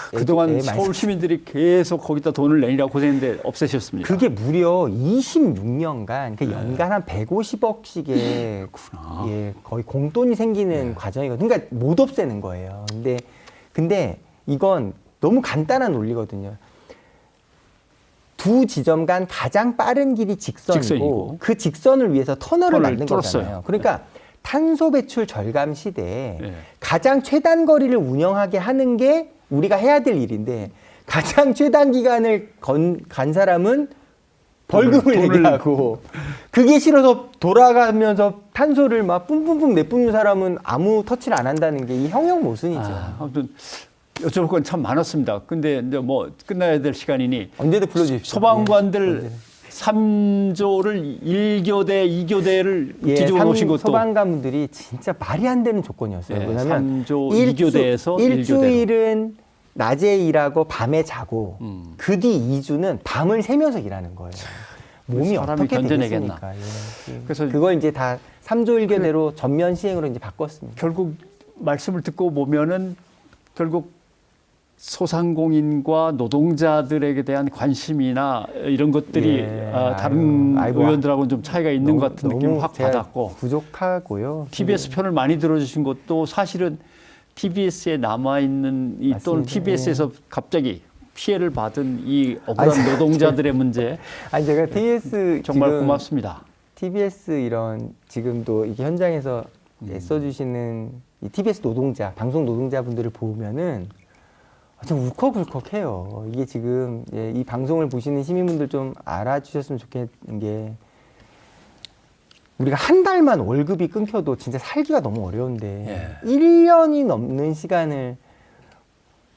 그동안 서울 시민들이 계속 거기다 돈을 내리라고 고생했는데 없애셨습니다. 그게 무려 26년간 연간 한 150억씩의 거의 공돈이 생기는 과정이거든요. 그러니까 못 없애는 거예요. 근데 이건 너무 간단한 논리거든요. 두 지점 간 가장 빠른 길이 직선이고 그 직선을 위해서 터널을 만든 거잖아요. 그러니까 탄소 배출 절감 시대에 가장 최단 거리를 운영하게 하는 게 우리가 해야 될 일인데 가장 최단 기간을 간 사람은 벌금을 내게 하고 그게 싫어서 돌아가면서 탄소를 막 뿜뿜뿜 내뿜는 사람은 아무 터치를 안 한다는 게 이 형용 모순이죠. 아무튼 여쭤볼 건 참 많았습니다. 근데 이제 뭐 끝나야 될 시간이니 언제든 불러주십시오. 소방관들 3조를 1교대, 2교대를 뒤집어 놓으신 것도 소방관분들이 진짜 말이 안 되는 조건이었어요. 왜냐하면 3조 2교대에서 일주일은 낮에 일하고 밤에 자고 그 뒤 2주는 밤을 새면서 일하는 거예요. 몸이 어떻게 견뎌내겠나. 되겠습니까? 그래서 그걸 이제 다 3조 1교대로 전면 시행으로 이제 바꿨습니다. 결국 말씀을 듣고 보면은 결국 소상공인과 노동자들에게 대한 관심이나 이런 것들이 다른 의원들하고는 좀 차이가 있는 것 같은 느낌을 확 받았고 부족하고요. TBS 편을 많이 들어주신 것도 사실은 TBS에 남아있는 또는 TBS에서 갑자기 피해를 받은 이 억울한 노동자들의 문제 제가 TBS 정말 고맙습니다. TBS 이런 지금도 이게 현장에서 애써주시는 이 TBS 노동자, 방송 노동자분들을 보면은 좀 울컥울컥해요. 이게 지금 이 방송을 보시는 시민분들 좀 알아주셨으면 좋겠는 게 우리가 한 달만 월급이 끊겨도 진짜 살기가 너무 어려운데 1년이 넘는 시간을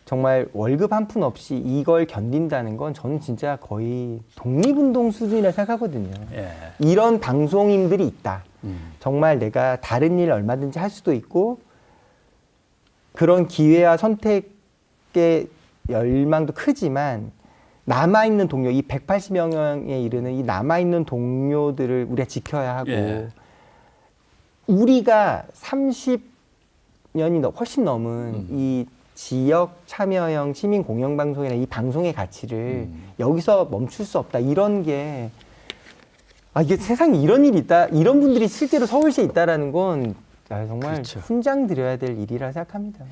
정말 월급 한 푼 없이 이걸 견딘다는 건 저는 진짜 거의 독립운동 수준이라 생각하거든요. 이런 방송인들이 있다. 정말 내가 다른 일 얼마든지 할 수도 있고 그런 기회와 선택의 열망도 크지만 남아있는 동료, 이 180명에 이르는 이 남아있는 동료들을 우리가 지켜야 하고 우리가 30년이 훨씬 넘은 이 지역 참여형 시민 공영방송이나 이 방송의 가치를 여기서 멈출 수 없다. 이런 게 이게 세상에 이런 일이 있다. 이런 분들이 실제로 서울시에 있다라는 건 정말 그렇죠. 훈장 드려야 될 일이라 생각합니다.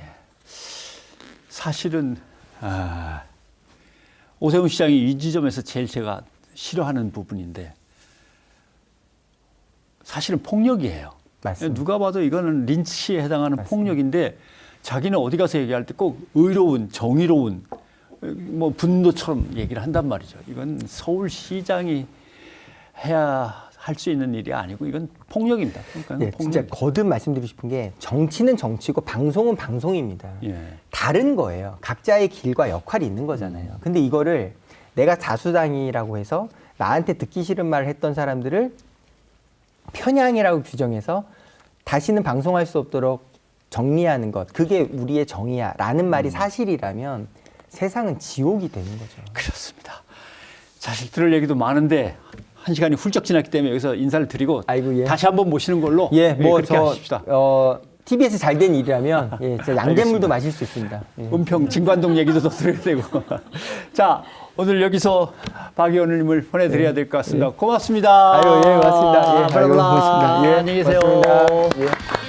사실은 오세훈 시장이 이 지점에서 제일 제가 싫어하는 부분인데 사실은 폭력이에요. 맞습니다. 누가 봐도 이거는 린치에 해당하는 맞습니다. 폭력인데 자기는 어디 가서 얘기할 때 꼭 의로운, 정의로운 뭐 분노처럼 얘기를 한단 말이죠. 이건 서울시장이 해야 할 수 있는 일이 아니고 이건 폭력입니다. 그러니까 진짜 거듭 말씀드리고 싶은 게 정치는 정치고 방송은 방송입니다. 다른 거예요. 각자의 길과 역할이 있는 거잖아요. 근데 이거를 내가 자수당이라고 해서 나한테 듣기 싫은 말을 했던 사람들을 편향이라고 규정해서 다시는 방송할 수 없도록 정리하는 것, 그게 우리의 정의야라는 말이 사실이라면 세상은 지옥이 되는 거죠. 그렇습니다. 사실 들을 얘기도 많은데 한 시간이 훌쩍 지났기 때문에 여기서 인사를 드리고 아이고, 예. 다시 한번 모시는 걸로 그렇게 하십시다. TBS 잘 된 일이라면 진짜 양잿물도 마실 수 있습니다. 예. 은평 진관동 얘기도 더 들어야 되고. 자, 오늘 여기서 박 의원님을 보내드려야 될 것 같습니다. 고맙습니다. 아유, 예, 고맙습니다. 예, 아이고, 고맙습니다. 예, 안녕히 계세요. 고맙습니다. 예.